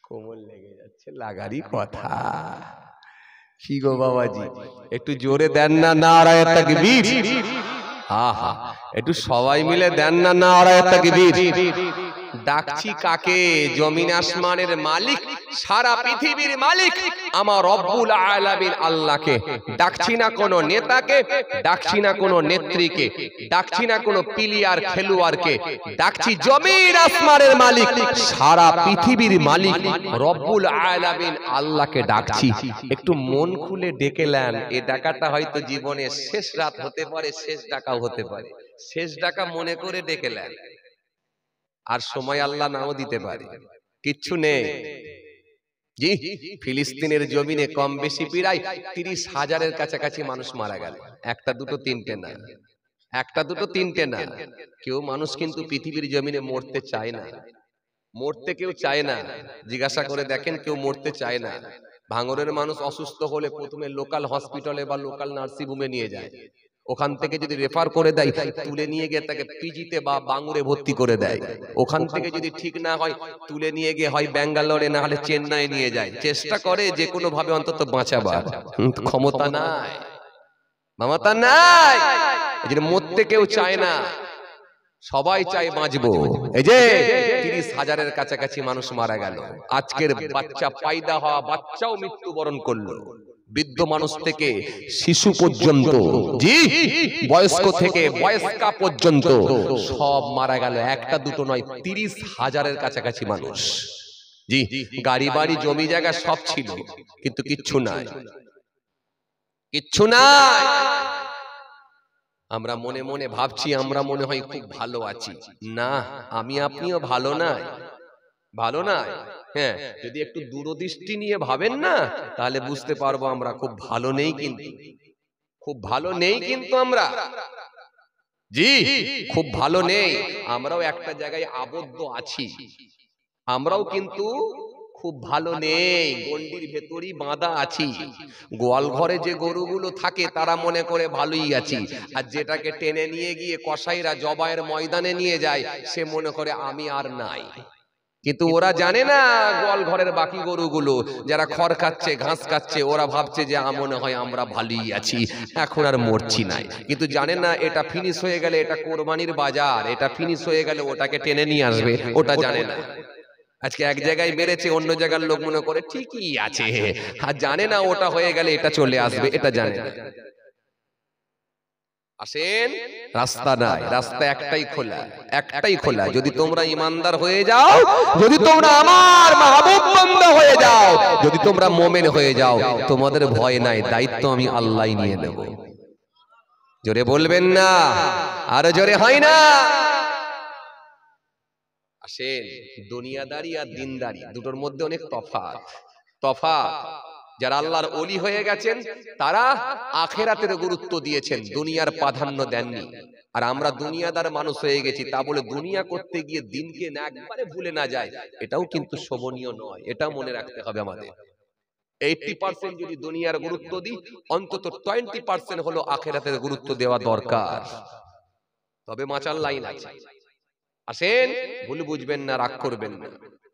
কোমর লেগে যাচ্ছে, লাগারই কথা। কি গো বাবাজি, একটু জোরে দেন না, নারায়ে তাকবীর। আহা, একটু সবাই মিলে দেন না, নারায়ে তাকবীর। ডাকছি কাকে? জমিন আসমানের মালিক, সারা পৃথিবীর মালিক আমার রব্বুল আলামিন আল্লাহকে। ডাকছি না কোনো নেতাকে, ডাকছি না কোনো নেত্রীকে, ডাকছি না কোনো প্লেয়ার খেলোয়াড়কে, ডাকছি জমিন আসমানের মালিক, সারা পৃথিবীর মালিক রব্বুল আলামিন আল্লাহকে ডাকছি। একটু মন খুলে ডেকে নেন। এই ডাকাটা হয়তো জীবনের শেষ রাত হতে পারে, শেষ ডাকাও হতে পারে। শেষ ডাকা মনে করে ডেকে নেন। আর সময় আল্লাহ নাও দিতে পারে, কিচ্ছু নেই। জি, ফিলিস্তিনের জমিনে কম বেশি প্রায় 30,000-এর কাছাকাছি মানুষ মারা গেল। একটা দুটো তিনটে না, একটা দুটো তিনটে না। কেউ মানুষ কিন্তু পৃথিবীর জমিনে মরতে চায় না, মরতে কেউ চায় না। জিজ্ঞাসা করে দেখেন, কেউ মরতে চায় না। ভাঙড়ের মানুষ অসুস্থ হলে প্রথমে লোকাল হসপিটালে বা লোকাল নার্সিং হোমে নিয়ে যায়। ওখান থেকে যদি রেফার করে দেয়, তুলে নিয়ে গিয়ে তাকে পিজিতে বা বাঙ্গুরে ভর্তি করে দেয়। ওখান থেকে যদি ঠিক না হয়, তুলে নিয়ে গিয়ে হয় ব্যাঙ্গালোরে, না হলে চেন্নাই নিয়ে যায়। চেষ্টা করে যে কোনো ভাবে অন্তত বাঁচাবার, ক্ষমতা নাই, ক্ষমতা নাই। এই জন্য মরতে কেউ চায় না, সবাই চায় বাঁচবো। এই যে 30,000-এর কাছাকাছি মানুষ মারা গেল। আজকের বাচ্চা পয়দা হওয়া বাচ্চাও মৃত্যুবরণ করলো, বৃদ্ধ মানুষ থেকে শিশু পর্যন্ত, জি, বয়স্ক থেকে বয়স্কা পর্যন্ত সব মারা গেল। একটা দুটো নয়, 30,000-এর কাছাকাছি মানুষ। জি, গাড়ি বাড়ি জমি জায়গা সব ছিল, কিন্তু কিচ্ছু নাই, কিচ্ছু নাই। আমরা মনে মনে ভাবছি, আমরা মনে হয় খুব ভালো আছি। না, আমি আপনিও ভালো নাই, ভালো নাই। হ্যাঁ, যদি একটু দূরদৃষ্টি নিয়ে ভাবেন না, তাহলে বুঝতে পারবো আমরা খুব ভালো নেই, কিন্তু খুব ভালো নেই, কিন্তু আমরা, জি, খুব ভালো নেই। আমরাও একটা জায়গায় আবদ্ধ আছি, আমরাও কিন্তু খুব ভালো নেই, গন্ডির ভেতরই বাঁধা আছি। গোয়াল ঘরে যে গরুগুলো থাকে তারা মনে করে ভালোই আছি, আর যেটাকে টেনে নিয়ে গিয়ে কসাইরা জবাইয়ের ময়দানে নিয়ে যায়, সে মনে করে আমি আর নাই। কিন্তু ওরা জানে না, গোয়াল ঘরের বাকি গরুগুলো যারা খড় খাচ্ছে, ঘাস খাচ্ছে, ওরা ভাবছে যে মনে হয় আমরা ভালোই আছি, এখন আর মরছি নাই। কিন্তু জানে না, এটা ফিনিশ হয়ে গেলে এটা কোরবানির বাজার, এটা ফিনিশ হয়ে গেলে ওটাকে টেনে নিয়ে আসবে, ওটা জানে না। আজকে এক জায়গায় বেড়েছে, অন্য জায়গার লোক মনে করে ঠিকই আছে, আর জানে না ওটা হয়ে গেলে এটা চলে আসবে, এটা জানে না। আসেন, রাস্তা নাই, রাস্তা একটাই খোলা, একটাই খোলা। যদি তোমরা ইমানদার হয়ে যাও, যদি তোমরা আমার মাহবুব বান্দা হয়ে যাও, যদি তোমরা মুমিন হয়ে যাও, তোমাদের ভয় নাই, দায়িত্ব আমি আল্লাহই নিয়ে নেব। জোরে বলবেন না, আর জোরে হয় না। আসেন, দুনিয়াদারি আর দিনদারি দুটোর মধ্যে অনেক তফাৎ, তফাৎ। যারা আল্লাহর ওলি হয়ে গেছেন তারা আখিরাতের গুরুত্ব দিয়েছেন, দুনিয়ার প্রাধান্য দেননি। আর আমরা দুনিয়াদার মানুষ হয়ে গেছি, তা বলে দুনিয়া করতে গিয়ে দিনকে না একবারে ভুলে না যায়, এটাও কিন্তু শোভনীয় নয়, এটা মনে রাখতে হবে আমাদের। 80% যদি দুনিয়ার গুরুত্ব দিই, অন্তত 20% হলো আখিরাতের গুরুত্ব দেওয়া দরকার, তবে বাঁচার লাইন আছে। আসেন, ভুল বুঝবেন না, রাগ করবেন না,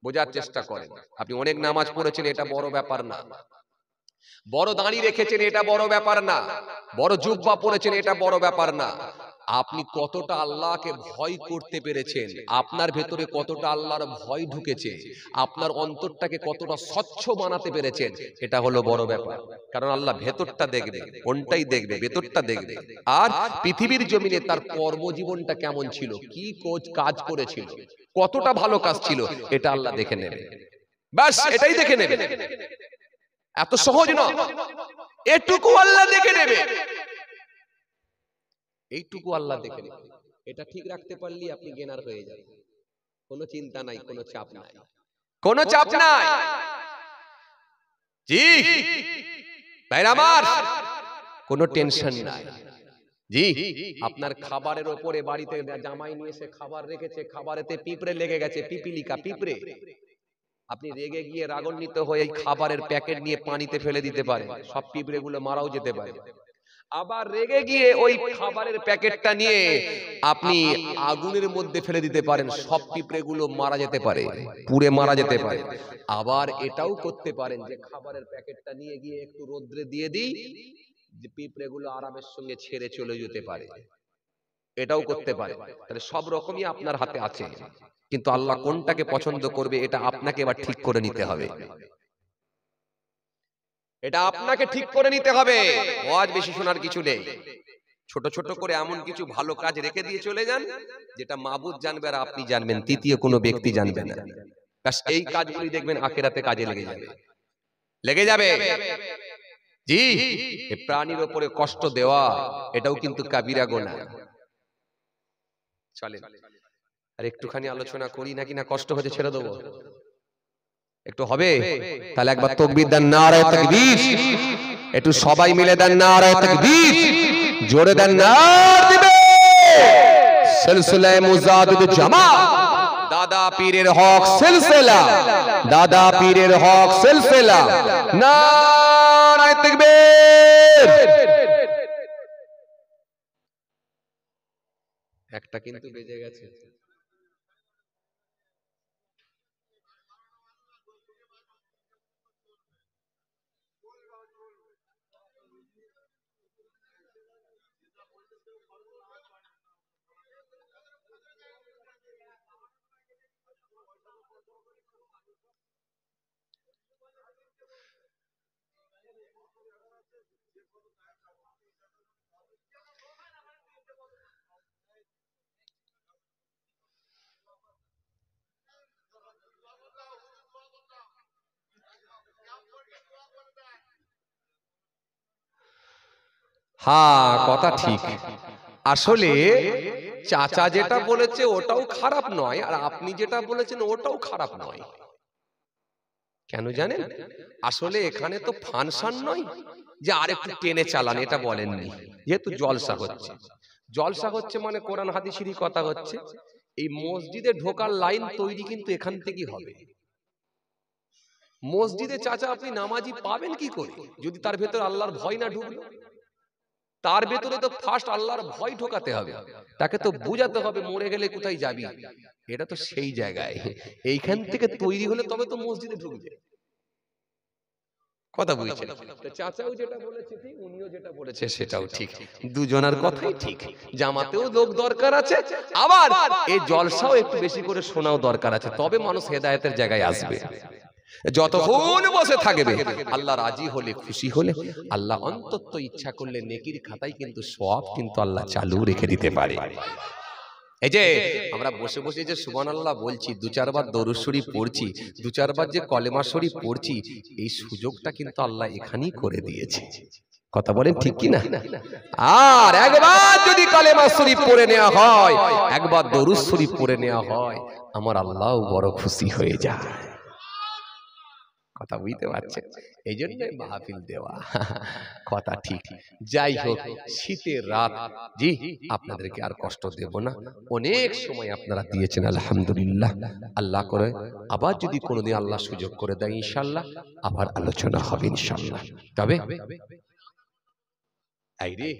বোঝার চেষ্টা করেন। আপনি অনেক নামাজ পড়েছেন, এটা বড় ব্যাপার না। বড় দাঁড়ি রেখেছেন, এটা বড় ব্যাপার না। বড় জুব্বা পড়েছেন, এটা বড় ব্যাপার না। আপনি কতটা আল্লাহকে ভয় করতে পেরেছেন, আপনার ভেতরে কতটা আল্লাহর ভয় ঢুকেছে, আপনার অন্তরটাকে কতটা স্বচ্ছ বানাতে পেরেছেন, এটা হলো বড় ব্যাপার। কারণ আল্লাহ ভেতরটা দেখবে, কোনটাই দেখবে, ভেতরটা দেখবে। আর পৃথিবীর জমিনে তার কর্মজীবনটা কেমন ছিল, কি কাজ করেছিল, কতটা ভালো কাজ ছিল, এটা আল্লাহ দেখে নেবে। ব্যাস, এটাই দেখে নেবে। এত সহজ না, এটুকু আল্লাহ দেখে নেবে, এইটুকু আল্লাহ দেখে নেবে। এটা ঠিক রাখতে পারলে আপনি গেনার হয়ে যাবেন। কোনো চিন্তা নাই, কোনো চাপ নাই, কোনো চাপ নাই। জি ভাইরা আমার, কোনো টেনশন নাই। জি, আপনার খাবারের ওপরে বাড়িতে জামাই নিয়ে এসে খাবার রেখেছে, খাবারেতে পিঁপড়ে লেগে গেছে, পিপিলিকা পিঁপড়ে, আপনি রেগে গিয়ে রাগান্বিত হয়ে এই খাবারের প্যাকেট নিয়ে পানিতে ফেলে দিতে পারেন, সব পিঁপড়ে গুলো মারাও যেতে পারে। আবার রেগে গিয়ে ওই খাবারের প্যাকেটটা নিয়ে আপনি আগুনের মধ্যে ফেলে দিতে পারেন, সব পিঁপড়ে গুলো মারা যেতে পারে, পুড়ে মারা যেতে পারে। আবার এটাও করতে পারেন যে খাবারের প্যাকেটটা নিয়ে গিয়ে একটু রোদ্রে দিয়ে দিই, যে পিঁপড়ে গুলো আরামের সঙ্গে ছেড়ে চলে যেতে পারে, এটাও করতে পারে। তাহলে সব রকমই আপনার হাতে আছে, কিন্তু আল্লাহ কোনটাকে পছন্দ করবে এটা আপনাকে এবার ঠিক করে নিতে হবে, এটা আপনাকে ঠিক করে নিতে হবে। ওয়াজ বেশি শোনার কিছু নেই, ছোট ছোট করে এমন কিছু ভালো কাজ রেখে দিয়ে চলে যান যেটা মাবুদ জানবে আর আপনি জানবেন, তৃতীয় কোনো ব্যক্তি জানবে না। ব্যাস, এই কাজগুলি দেখবেন আখিরাতে কাজে লেগে যাবে, লেগে যাবে। জি, প্রাণীর উপরে কষ্ট দেওয়া এটাও কিন্তু কাবিরা গুনাহ। চলেন, আর একটুখানি আলোচনা করি নাকি না কষ্ট হচ্ছে ছেড়ে দেবো? একটু হবে? তাহলে একবার তাকবীর দেন, নারায়ে তাকবীর। একটু সবাই মিলে দেন নারায়ে তাকবীর, জোরে দেন নারায়ে দিবে। সিলসিলায়ে মুজাদ্দিদ জামাত, দাদা পীরের হক সিলসিলা, দাদা পীরের হক সিলসিলা, নারায়ে তাকবীর। একটা কিন্তু বেজে গেছে। হ্যাঁ, কথা ঠিক। আসলে চাচা যেটা বলেছে ওটাও খারাপ নয়, আর আপনি যেটা বলেছেন ওটাও খারাপ নয়। কেন জানেন? আসলে এখানে তো ফাংশন নয় যে আরেকটু টেনে চালান, এটা বলেননি। যেহেতু জলসা হচ্ছে, জলসা হচ্ছে মানে কোরআন হাদিসেরই কথা হচ্ছে। এই মসজিদে ঢোকার লাইন তৈরি কিন্তু এখান থেকেই হবে। মসজিদে চাচা আপনি নামাজি পাবেন কি করে যদি তার ভেতর আল্লাহর ভয় না ঢুকলো? তার ভেতরে তো ফার্স্ট আল্লাহর ভয় ঢোকাতে হবে, তাকে তো বুঝাতে হবে মরে গেলে কোথায় যাবি। এটা তো সেই জায়গায় এইখান থেকে তৈরি হলে তবে তো মসজিদে ঢুকবে। কথা বুঝছেন? চাচাও যেটা বলেছে ঠিক, উনিও যেটা বলেছে সেটাও ঠিক, দুজনের কথাই ঠিক। জামাতেও লোক দরকার আছে, আবার এই জলসাও একটু বেশি করে শোনাও দরকার আছে, তবে মানুষ হেদায়েতের জায়গায় আসবে। যতক্ষণ বসে থাকবে আল্লাহ রাজি হলে, খুশি হলে, আল্লাহ অন্তত ইচ্ছা করলে নেকির খাতায় কিন্তু সওয়াব কিন্তু আল্লাহ চালু রেখে দিতে পারে। এই যে আমরা বসে বসে যে সুবহানাল্লাহ বলছি, দু চারবার দরুদ শরীফ পড়ছি, দু চারবার যে কলেমা শরীফ পড়ছি, এই সুযোগটা কিন্তু আল্লাহ এখানেই করে দিয়েছে। কথা বলেন ঠিক কি না? আর একবার যদি কলেমা শরীফ পড়ে নেওয়া হয়, একবার দরুদ শরীফ পড়ে নেওয়া হয়, আমার আল্লাহ বড় খুশি হয়ে যায়। কথা বুঝতে পারছেন? এই জন্যই মাহফিল দেওয়া। কথা ঠিক। যাই হোক, শীতের রাত, জি আপনাদেরকে আর কষ্ট দেব না, অনেক সময় আপনারা দিয়েছেন আলহামদুলিল্লাহ। আল্লাহ করে আবার যদি কোনোদিন আল্লাহ সুযোগ করে দেয় ইনশাআল্লাহ আবার আলোচনা হবে ইনশাআল্লাহ। তবে এই রে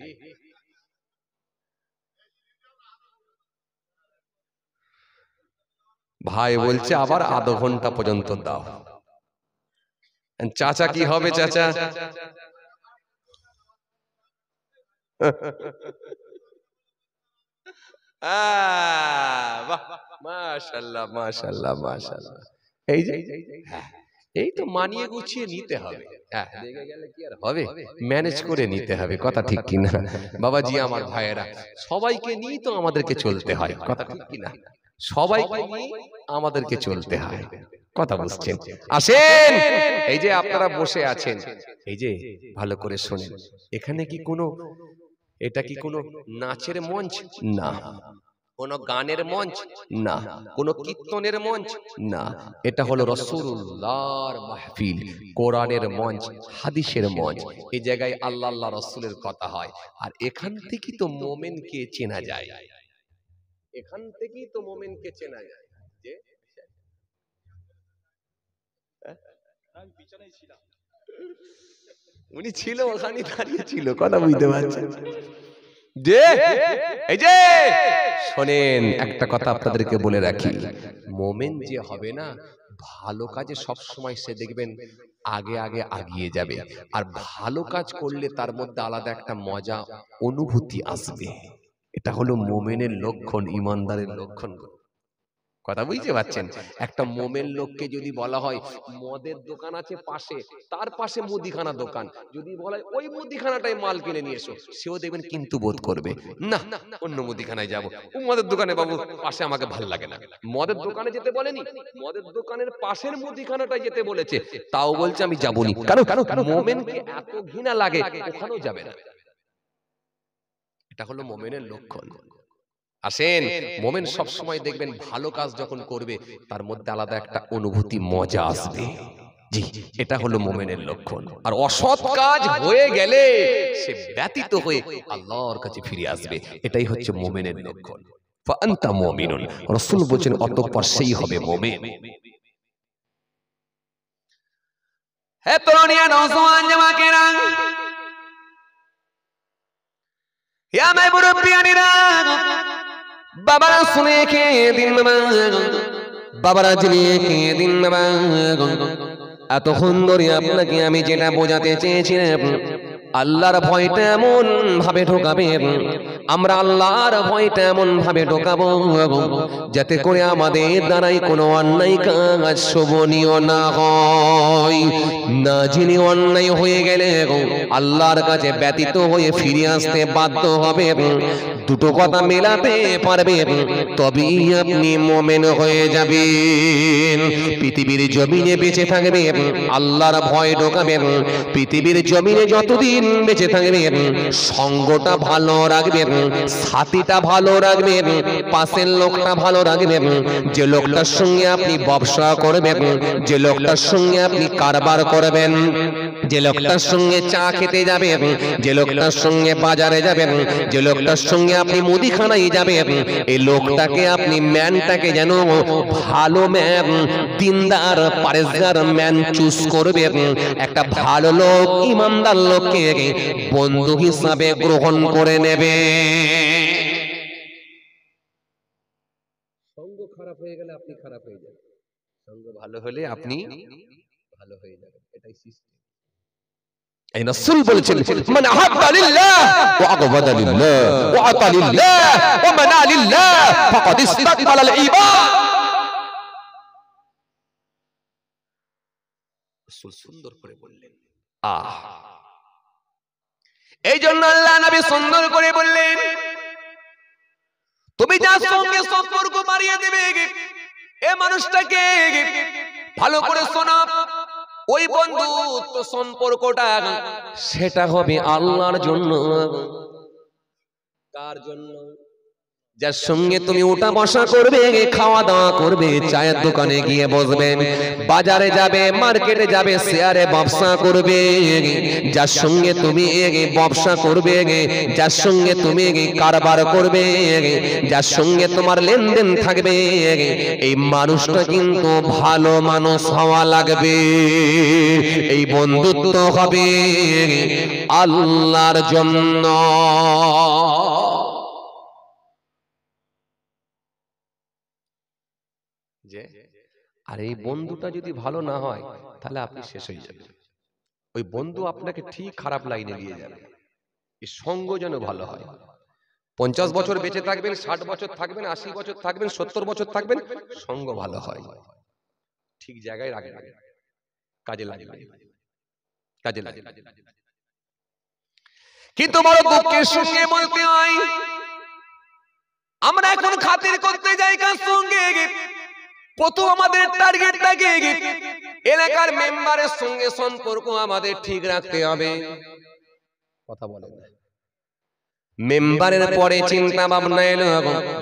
ভাই বলছে আবার আধা ঘন্টা পর্যন্ত দাও। চাচা কি হবে চাচা? মাশাআল্লাহ মাশাআল্লাহ মাশাআল্লাহ। এই যে এই তো মানিয়ে গুছিয়ে নিতে হবে। হ্যাঁ, রেগে গেলে কি আর হবে? ম্যানেজ করে নিতে হবে। কথা ঠিক কি না বাবাজি? আমার ভাইয়েরা, সবাইকে নিয়ে তো আমাদেরকে চলতে হয়। কথা ঠিক কি না? সবাইকে নিয়ে আমাদেরকে চলতে হয়। কথা বুঝছেন? আসেন, এই যে আপনারা বসে আছেন, এই যে ভালো করে শোনেন, এখানে কি কোনো, এটা কি কোনো নাচের মঞ্চ? না। কোন গানের মঞ্চ? না। কোন কীর্তনের মঞ্চ? না। এটা হলো রাসূলুল্লাহর মাহফিল, কোরআনের মঞ্চ, হাদিসের মঞ্চ। এই জায়গায় আল্লাহ আল্লাহ রাসূলের কথা হয়, আর এখান থেকেই তো মুমিনকে চেনা যায়। এখান থেকেই তো মুমিনকে চেনা যায়। যে আমি পিছনেই ছিলাম, উনি ছিল ওখানে দাঁড়িয়ে ছিল। কথা বুঝতে পারছেন? যে এই যে শোনেন, একটা কথা আপনাদেরকে বলে রাখি, মুমিন যে হবে না, ভালো কাজে সব সময় সে দেখবেন আগে আগে আগিয়ে যাবে, আর ভালো কাজ করলে তার মধ্যে আলাদা একটা মজা অনুভূতি আসবে। এটা হলো মুমিনের লক্ষণ, ইমানদারের লক্ষণ। কথা বুঝতে পারছেন? একটা মোমেন লোককে যদি বলা হয় মদের দোকান আছে পাশে, তার পাশে মুদিখানা দোকান, যদি বলা হয় ওই মুদিখানাটায় মাল কিনে নিয়ে এসো, সেও দেখবেন কিন্তু বোধ করবে না, অন্য মুদিখানায় যাবো, ও মদের দোকানে বাবু পাশে আমাকে ভাল লাগে না। মদের দোকানে যেতে বলেনি, মদের দোকানের পাশের মুদিখানাটায় যেতে বলেছে, তাও বলছে আমি যাবনি। কারণ মোমেনকে এত ঘৃণা লাগে ওখানেও যাবে না। এটা হলো মোমেনের লক্ষণ। আসেন, মোমেন সব সময় দেখবেন ভালো কাজ যখন করবে তার মধ্যে আলাদা একটা অনুভূতি, মজা আসবে। জি, এটা হলো মোমেনের লক্ষণ। আর অসৎ কাজ হয়ে গেলে সে ব্যতীত হয়ে আল্লাহর কাছে ফিরে আসবে, এটাই হচ্ছে মোমেনের লক্ষণ। ফাআনতা মুমিনুন, রাসূল বলেন অতঃপর সেই হবে মুমিন। হে তরুণিয়া, নওজওয়ান জামাকেরা, হে আমার মুরব্বিয়ানেরা, বাবারা শুনে খেয়ে দিন বাবা, বাবারা জেনে খেয়ে দিন বাবা। এতক্ষণ ধরে আপনাকে আমি যেটা বোঝাতে চেয়েছিলাম, আল্লাহর ভয়টা এমন ভাবে ঢোকাবে, আমরা আল্লাহর ভয়টা এমন ভাবে ঢোকাবো যাতে করে আমাদের দ্বারাই কোনো অন্যায় কাজ শোভনীয় না হয়। না জেনে অন্যায় হয়ে গেলে আল্লাহর কাছে ব্যতীত হয়ে ফিরে আসতে বাধ্য হবে। দুটো কথা মেলাতে পারবে, তবেই আপনি মুমিন হয়ে যাবেন। পৃথিবীর জমিনে বেঁচে থাকবেন, আল্লাহর ভয় ঢোকাবেন। পৃথিবীর জমিনে যতদিন বেঁচে থাকবেন, সঙ্গটা ভালো রাখবেন, সাথীটা ভালো রাখবেন, পাশের লোকটা ভালো রাখবেন। যে লোকটার সঙ্গে আপনি ব্যবসা করবেন, যে লোকটার সঙ্গে আপনি কারবার করবেন, যে লোকটার সঙ্গে চা খেতে যাবেন, যে লোকটার সঙ্গে বাজারে যাবেন, যে লোকটার সঙ্গে আপনি মুদিখানায় যাবেন, এই লোকটাকে আপনি ম্যানটাকে যেন ভালো ম্যান, দিনদার পরেশগার ম্যান চুজ করবেন। একটা ভালো লোক, ইমানদার লোককে বন্ধু হিসাবে গ্রহণ করে নেবে। সঙ্গ খারাপ হয়ে গেলে আপনি খারাপ হয়ে যাবেন, সঙ্গ ভালো হলে আপনি ভালো হয়ে যাবেন, এটাই সিস্টেম। এই রাসূল বলেছেন, মান আহাব্বা লিল্লাহ ওয়া আগবাদা লিল্লাহ ওয়া আতা লিল্লাহ ওয়া মানা লিল্লাহ ফাকাদ ইসতাকবালা আল ইবাদ। রাসূল সুন্দর করে বললেন। এই জন্য আল্লাহ নবী সুন্দর করে বললেন, তুমি যার সঙ্গে সম্পর্ক বাড়িয়ে দেবে এ মানুষটাকে ভালো করে শোনো, ওই বন্ধুত্ব সম্পর্কটা সেটা হবে আল্লাহর জন্য। কার জন্য? যার সঙ্গে তুমি ওঠা বসা করবে, খাওয়া দাওয়া করবে, চায়ের দোকানে গিয়ে বসবেন, বাজারে যাবে, মার্কেটে যাবে, শেয়ারে ব্যবসা করবে, যার সঙ্গে তুমি ব্যবসা করবে, যার সঙ্গে তুমি কারবার করবে, যার সঙ্গে তোমার লেনদেন থাকবে, এই মানুষটা কিন্তু ভালো মানুষ হওয়া লাগবে। এই বন্ধুত্ব হবে আল্লাহর জন্য। আর এই বন্ধুটা যদি ভালো না হয় তাহলে আপনি শেষ হয়ে যাবেন। ওই বন্ধু আপনাকে ঠিক খারাপ লাইনে নিয়ে যাবে। এই সঙ্গ যেন ভালো হয়। 50 বছর বেঁচে থাকবেন, 60 বছর থাকবেন, 80 বছর থাকবেন, 70 বছর থাকবেন, সঙ্গ ভালো হয়, ঠিক জায়গায় রাখবেন, কাজে লাগবে, কাজে লাগবে। কিন্তু বড় দুঃখের সঙ্গে বলতে হয়, আমরা এখন খাতির করতে যাই কার সঙ্গে, প্রথম আমাদের টার্গেট থাকে এলাকার মেম্বারের সঙ্গে সম্পর্ক আমাদের ঠিক রাখতে হবে। কথা বলেন না। মেম্বারের পরে চিন্তা ভাবনা এলো,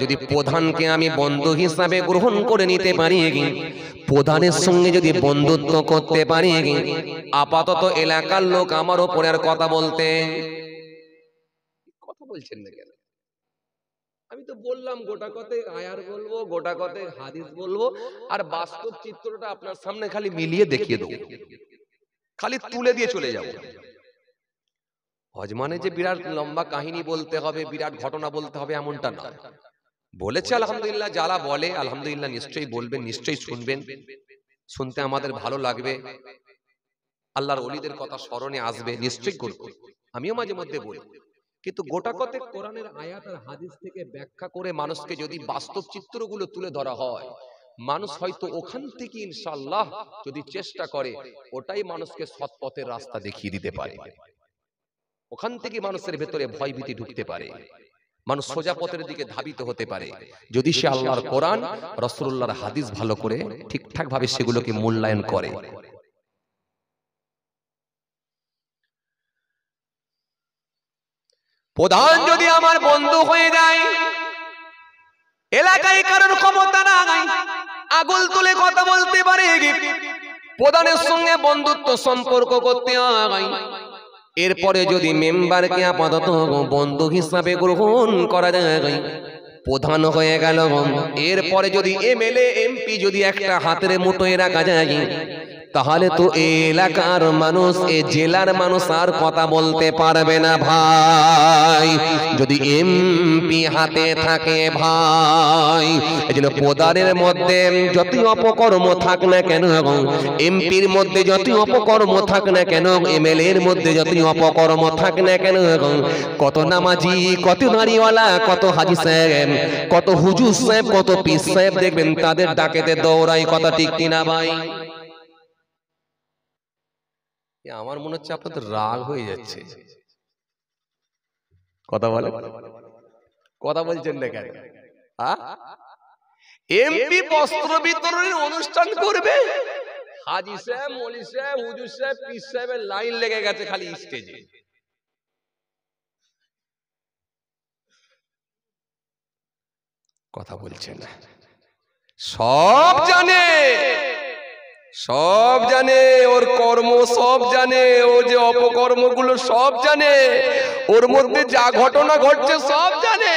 যদি প্রধানকে আমি বন্ধু হিসাবে গ্রহণ করে নিতে পারি, প্রধানের সঙ্গে যদি বন্ধুত্ব করতে পারি, আপাতত এলাকার লোক আমার উপরে আর কথা বলতে কথা বলছেন না কেন? আমি তো বললাম গোটা কথায় আয়ার বলবো, গোটা কথায় হাদিস বলবো, আর বাস্তব চিত্রটা আপনার সামনে খালি মিলিয়ে দেখিয়ে দেবো, খালি তুলে দিয়ে চলে যাব। হজ মানে যে বিরাট লম্বা কাহিনী বলতে হবে, বিরাট ঘটনা বলতে হবে, এমনটা না। বলেছে আলহামদুলিল্লাহ, যারা বলে আলহামদুলিল্লাহ নিশ্চয়ই বলবেন, নিশ্চয়ই শুনবেন, শুনতে আমাদের ভালো লাগবে, আল্লাহর ওলিদের কথা স্মরণে আসবে, নিশ্চয়ই করব। আমিও মাঝে মধ্যে বলি, কিন্তু গোটা কথায় কোরআনের আয়াত আর হাদিস থেকে ব্যাখ্যা করে মানুষকে যদি বাস্তব চিত্রগুলো তুলে ধরা হয়, মানুষ হয়তো ওখান থেকে ইনশাআল্লাহ যদি চেষ্টা করে, ওটাই মানুষকে সৎ পথের রাস্তা দেখিয়ে দিতে পারে। ওখান থেকে মানুষের ভেতরে ভয় ভীতি ঢুকতে পারে, মানুষ সোজা পথের দিকে ধাবিত হতে পারে, যদি সে আল্লাহর কোরআন, রাসূলুল্লাহর হাদিস ভালো করে ঠিকঠাক ভাবে সেগুলোকে মূল্যায়ন করে। প্রধান যদি আমার বন্ধু হয়ে যায়, এলাকায় কারণ ক্ষমতা নাই, আগুল তুলে কথা বলতে পারে, প্রধানের সঙ্গে বন্ধুত্ব সম্পর্ক করতে হয়, এরপরে যদি মেম্বারকে আপাতত বন্ধু হিসাবে গ্রহণ করা যায়, প্রধান হয়ে গেল, এরপরে যদি এমএলএ এমপি যদি একটা হাতের মুঠোয় রাখা যায়, তাহলে তো এই এলাকার মানুষ, এই জেলার মানুষ আর কথা বলতে পারবে না ভাই। যদি এমপি হাতে থাকে ভাই, এজন্য প্রধানের মধ্যে যতই অপকর্ম থাক না কেন, এমপির মধ্যে যতই অপকর্ম থাক না কেন, এমএলএ এর মধ্যে যতই অপকর্ম থাক না কেন, কত নামাজি, কত নারীওয়ালা, কত হাজি সাহেব, কত হুজুর সাহেব, কত পীর সাহেব দেখবেন তাদের ডাকেতে দৌড়াই, কথা ঠিক কিনা ভাই? আমার মনে হচ্ছে আপনাদের রাগ হয়ে যাচ্ছে, কথা বলে, কথা বলছেন না কেন? এমপি বস্ত্র বিতরণের অনুষ্ঠান করবে, হাজি সাহেব, মৌলভী সাহেব, হুজুর সাহেব, পীর সাহেবের লাইন লেগে গেছে খালি স্টেজে। কথা বলছেন না, সব জানে, সব জানে, ওর কর্ম সব জানে, ও যে অপকর্মগুলো সব জানে, ওর মধ্যে যা ঘটনা ঘটছে সব জানে,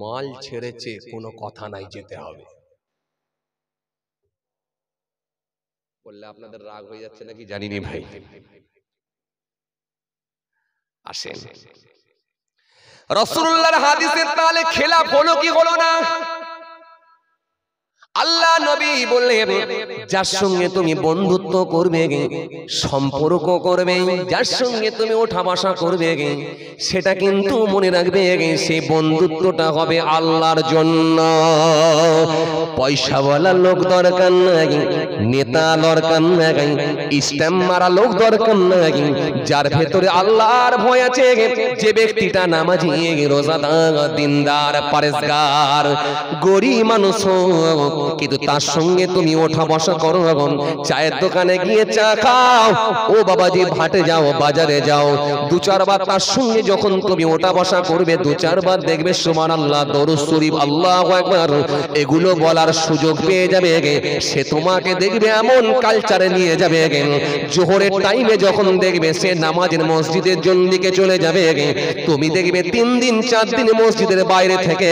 মাল ছেড়েছে, কোনো কথা নাই, যেতে হবে। বললে আপনাদের রাগ হয়ে যাচ্ছে নাকি জানিনি ভাই। আসেন, রাসূলুল্লাহর হাদিসের তালে খেলাফ হলো কি হলো না? আল্লাহ নবী বললেন, যার সঙ্গে তুমি বন্ধুত্ব করবে, সম্পর্ক করবে, যার সঙ্গে তুমি ওঠা বসা করবে, সেটা কিন্তু মনে রাখবে সেই বন্ধুত্বটা হবে আল্লাহর জন্য। পয়সাওয়ালা লোক দরকার নাই, নেতা দরকার নাই, স্ট্যাম্প মারা লোক দরকার নাই, যার ভেতরে আল্লাহর ভয় আছে, যে ব্যক্তিটা নামাজি, রোজাদার, দিনদার, পরেশগার, গরিব মানুষ, কিন্তু তার সঙ্গে তুমি ওঠা বসা করো, চায়ের দোকানে গিয়ে চা খাও, ও বাবাজি ভাটে যাও, বাজারে যাও, দু চারবার তার সঙ্গে যখন তুমি ওঠা বসা করবে, দু চারবার দেখবে সুবহানাল্লাহ, দরুদ শরীফ, আল্লাহু আকবার, এগুলো বলার সুযোগ পেয়ে যাবে, সে তোমাকে দেখবে এমন কালচারে নিয়ে যাবে, জোহরের টাইমে যখন দেখবে সে নামাজের মসজিদের দিকে চলে যাবে, তুমি দেখবে 3 দিন 4 দিন মসজিদের বাইরে থেকে,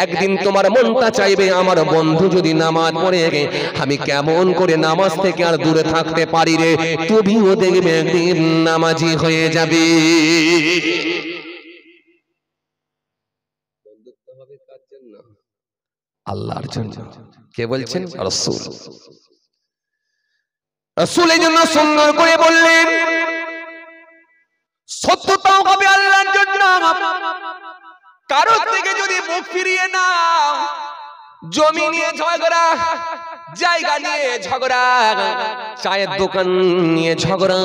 একদিন তোমার মনটা চাইবে আমার বন্ধু যদি নামাজ পড়ে, আমি কেমন করে নামাজ থেকে আর দূরে থাকতে পারি রে, তুমিও দেখবে একদিন নামাজি হয়ে যাবে। বন্ধুত্ব হবে কার জন্য? আল্লাহর জন্য। কে বলছেন? রাসূল। রাসূল এই জন্য সুন্দর করে বললেন, সত্যতাও হবে আল্লাহর জন্য। কারোর থেকে যদি মুখ ফিরিয়ে নাও, জমি নিয়ে ঝগড়া, জায়গা নিয়ে ঝগড়া, চায়ের দোকান নিয়ে ঝগড়া,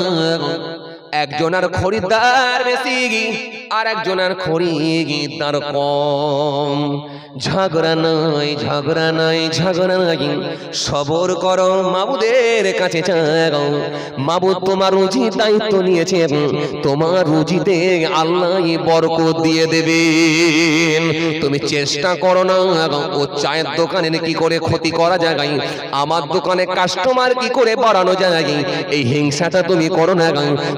একজনের খরিদ্দার বেশি আর একজনের খরিদ্দার কম, ঝগড়া নাই, ঝগড়া নাই, ঝগড়া নাই, সবর করো, মাবুদের কাছে চাও, মাবুদ তোমার রুজি দায়িত্ব নিয়েছে, তোমার রুজিতে আল্লাহ বরকত দিয়ে দেবেন। তুমি চেষ্টা করো না ও চায়ের দোকানে কি করে ক্ষতি করা যায়, আমার দোকানে কাস্টমার কি করে বাড়ানো যায়, এই হিংসাটা তুমি করো না।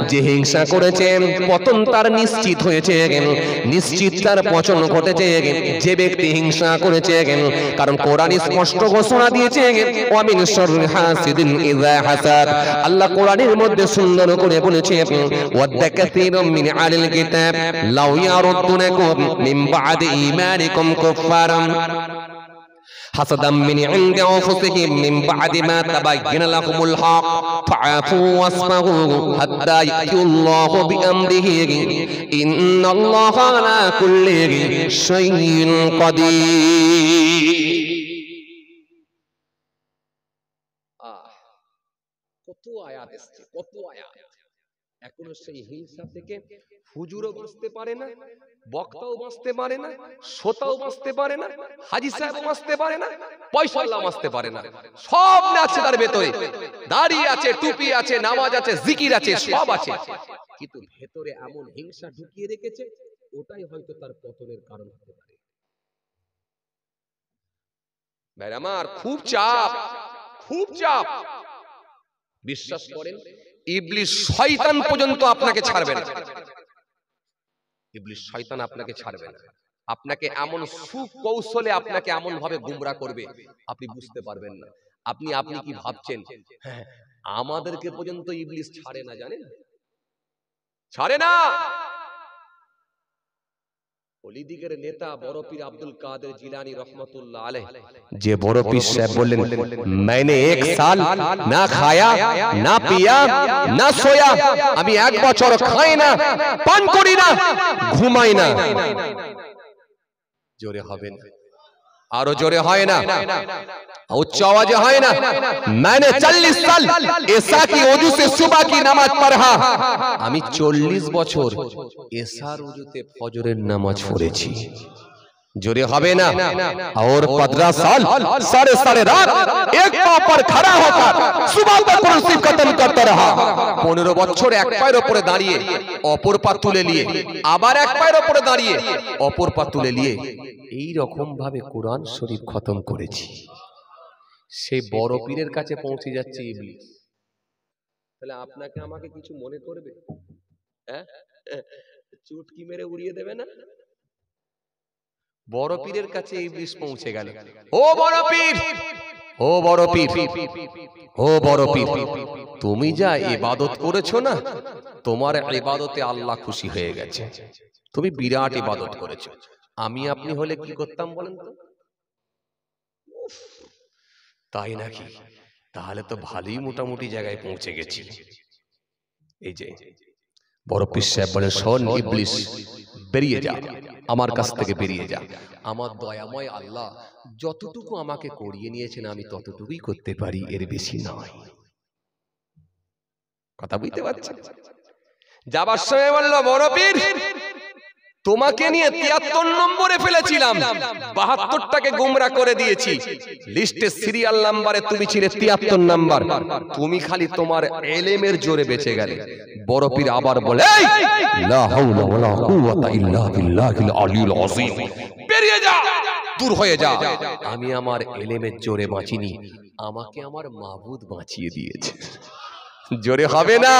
যে হিংসা করেছে পতন তার নিশ্চিত হয়েছে, নিশ্চিত তার পতন ঘটেছে যে ব্যক্তি হিংসা করেছে, কারণ কোরআন স্পষ্ট ঘোষণা দিয়েছে, ওয়ামিন শাররি হাসিদিন ইযা হাসাদ। আল্লাহ কোরআনের মধ্যে সুন্দর করে বলেছে, ওয়াদ্দা কাসীরুম মিন আহলিল কিতাব লাউ ইয়ারুদ্দুনাকুম মিন বা'দি ঈমানিকুম কুফফারান হাসাদাম মিন ইনদি আনফুসিহিম মিন বা'দি মা তাবায়্যানা লাহুমুল হক ফাআফু ওয়াসফাহু হাত্তা ইয়াতিল্লাহু বিআমরিহি ইন্নাল্লাহা আলা কুল্লি শাইইন কাদির। কত আয়াত আছে, কত আয়াত। এখনো সেই হিংসা থেকে হুজুরও বাঁচতে পারে না, বক্তাও বাঁচতে পারে না, শ্রোতাও বাঁচতে পারে না, হাজি সাহেবও বাঁচতে পারে না, পয়সাওয়ালা বাঁচতে পারে না। সব আছে তার ভেতরে, দাড়ি আছে, টুপি আছে, নামাজ আছে, জিকির আছে, সব আছে, কিন্তু ভেতরে এমন হিংসা ঢুকিয়ে রেখেছে, ওটাই হয়তো তার পতনের কারণ হতে পারে। ভাইরা আমার, খুব চাপ, খুব চাপ। বিশ্বাস করেন, ইবলিস শয়তান পর্যন্ত আপনাকে ছাড়বে না। ইবলিস শয়তান আপনাকে ছাড়বে না। আপনাকে এমন সুকৌশলে আপনাকে এমন ভাবে গুমরা করবে, আপনি বুঝতে পারবেন না। আপনি কি ভাবছেন, হ্যাঁ আমাদেরকে পর্যন্ত ইবলিস ছাড়ে না, জানেন? ছাড়ে না। ওলিদিকের নেতা বড় পীর আব্দুল কাদের জিলানী রহমাতুল্লাহ আলাইহ, যে বড় পীর সাহেব বললেন, मैंने 1 साल না খায়া না পিয়া না সোয়া, আমি 1 বছর খাই না, পান করি না, ঘুমাই না। জোরে হবে না, আরো জোরে হয় না, উচ্চ আওয়াজে হয় না। मैंने 40 साल ऐसा की वजू से सुबह की नमाज पढ़ा, আমি 40 বছর এশার ওযুতে ফজরের নামাজ পড়েছি। जोरे হবে না। और 15 साल साढ़े रात एक पांव पर खड़ा होकर सुबह तक कुर्सी खत्म करता रहा। 15 বছর এক পায়ের উপরে দাঁড়িয়ে অপর পা তুলে নিয়ে, আবার এক পায়ের উপরে দাঁড়িয়ে অপর পা তুলে নিয়ে এই রকম ভাবে কোরআন শরীফ খতম করেছি। সেই বড় পীরের কাছে পৌঁছে যাচ্ছে ইবলিস। তাহলে আপনাকে আমাকে কিছু মনে করবে? হ্যাঁ, চুটকি মেরে উড়িয়ে দেবে না? বড় পীরের কাছে ইবলিস পৌঁছে গেল। ও বড় পীর, ও বড় পীর, ও বড় পীর, তুমি যা ইবাদত করেছো না, তোমার ইবাদতে আল্লাহ খুশি হয়ে গেছে। তুমি বিরাট ইবাদত করেছো। আমি আপনি হলে কি করতাম বলেন তো? তাই নাকি? তাহলে তো ভালোই মোটামুটি জায়গায় পৌঁছে গেছি। এই যে বড় পীর সাহেব বলেন, শোন ইবলিস, বেরিয়ে যা, আমার কাছ থেকে বেরিয়ে যা। আমার দয়াময় আল্লাহ যতটুকু আমাকে করিয়ে নিয়েছেন আমি ততটুকুই করতে পারি, এর বেশি নয়। কথা বুঝতে পারছেন? যাবার সময় বলল, বড় পীর তোমাকে নিয়ে 73 নম্বরে ফেলেছিলাম, 72টাকে গুমরা করে দিয়েছি। লিস্টে সিরিয়াল নাম্বারে তুমি ছিলে 73 নাম্বার। তুমি খালি তোমার ইলমের জোরে বেঁচে গেলে। বড় পীর আবার বলে, লা হাওলা ওয়ালা কুওয়াতা ইল্লা বিল্লাহিল আলিয়্যিল আযীম, বেরিয়ে যা, দূর হয়ে যা। আমি আমার ইলমের জোরে বাঁচিনি, আমাকে আমার মাবুদ বাঁচিয়ে দিয়েছে। জোরে হবে না।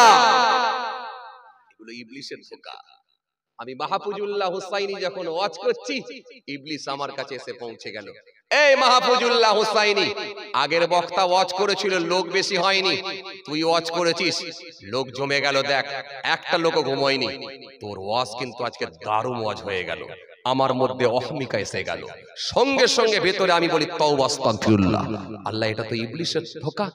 এগুলো ইবলিসের ধোঁকা। আমি মাহফুজুল্লাহ হুসাইনি যখন ওয়াজ করছি, ইবলিস আমার কাছে এসে পৌঁছে গেল। এই মাহফুজুল্লাহ হুসাইনি, আগের বক্তা ওয়াজ করেছিল, লোক বেশি হয়নি, তুই ওয়াজ করেছিস, লোক জমে গেল, দেখ একটা লোকও ঘুমোয়নি। তোর ওয়াজ কিন্তু আজকে দারুণ ওয়াজ হয়ে গেল। আমার মধ্যে অহমিকা এসে গেল, সঙ্গে সঙ্গে ভেতরে আমি বলি তাওবা আস্তাগফিরুল্লাহ। আল্লাহ, এটা তো ইবলিসের ধোঁকা।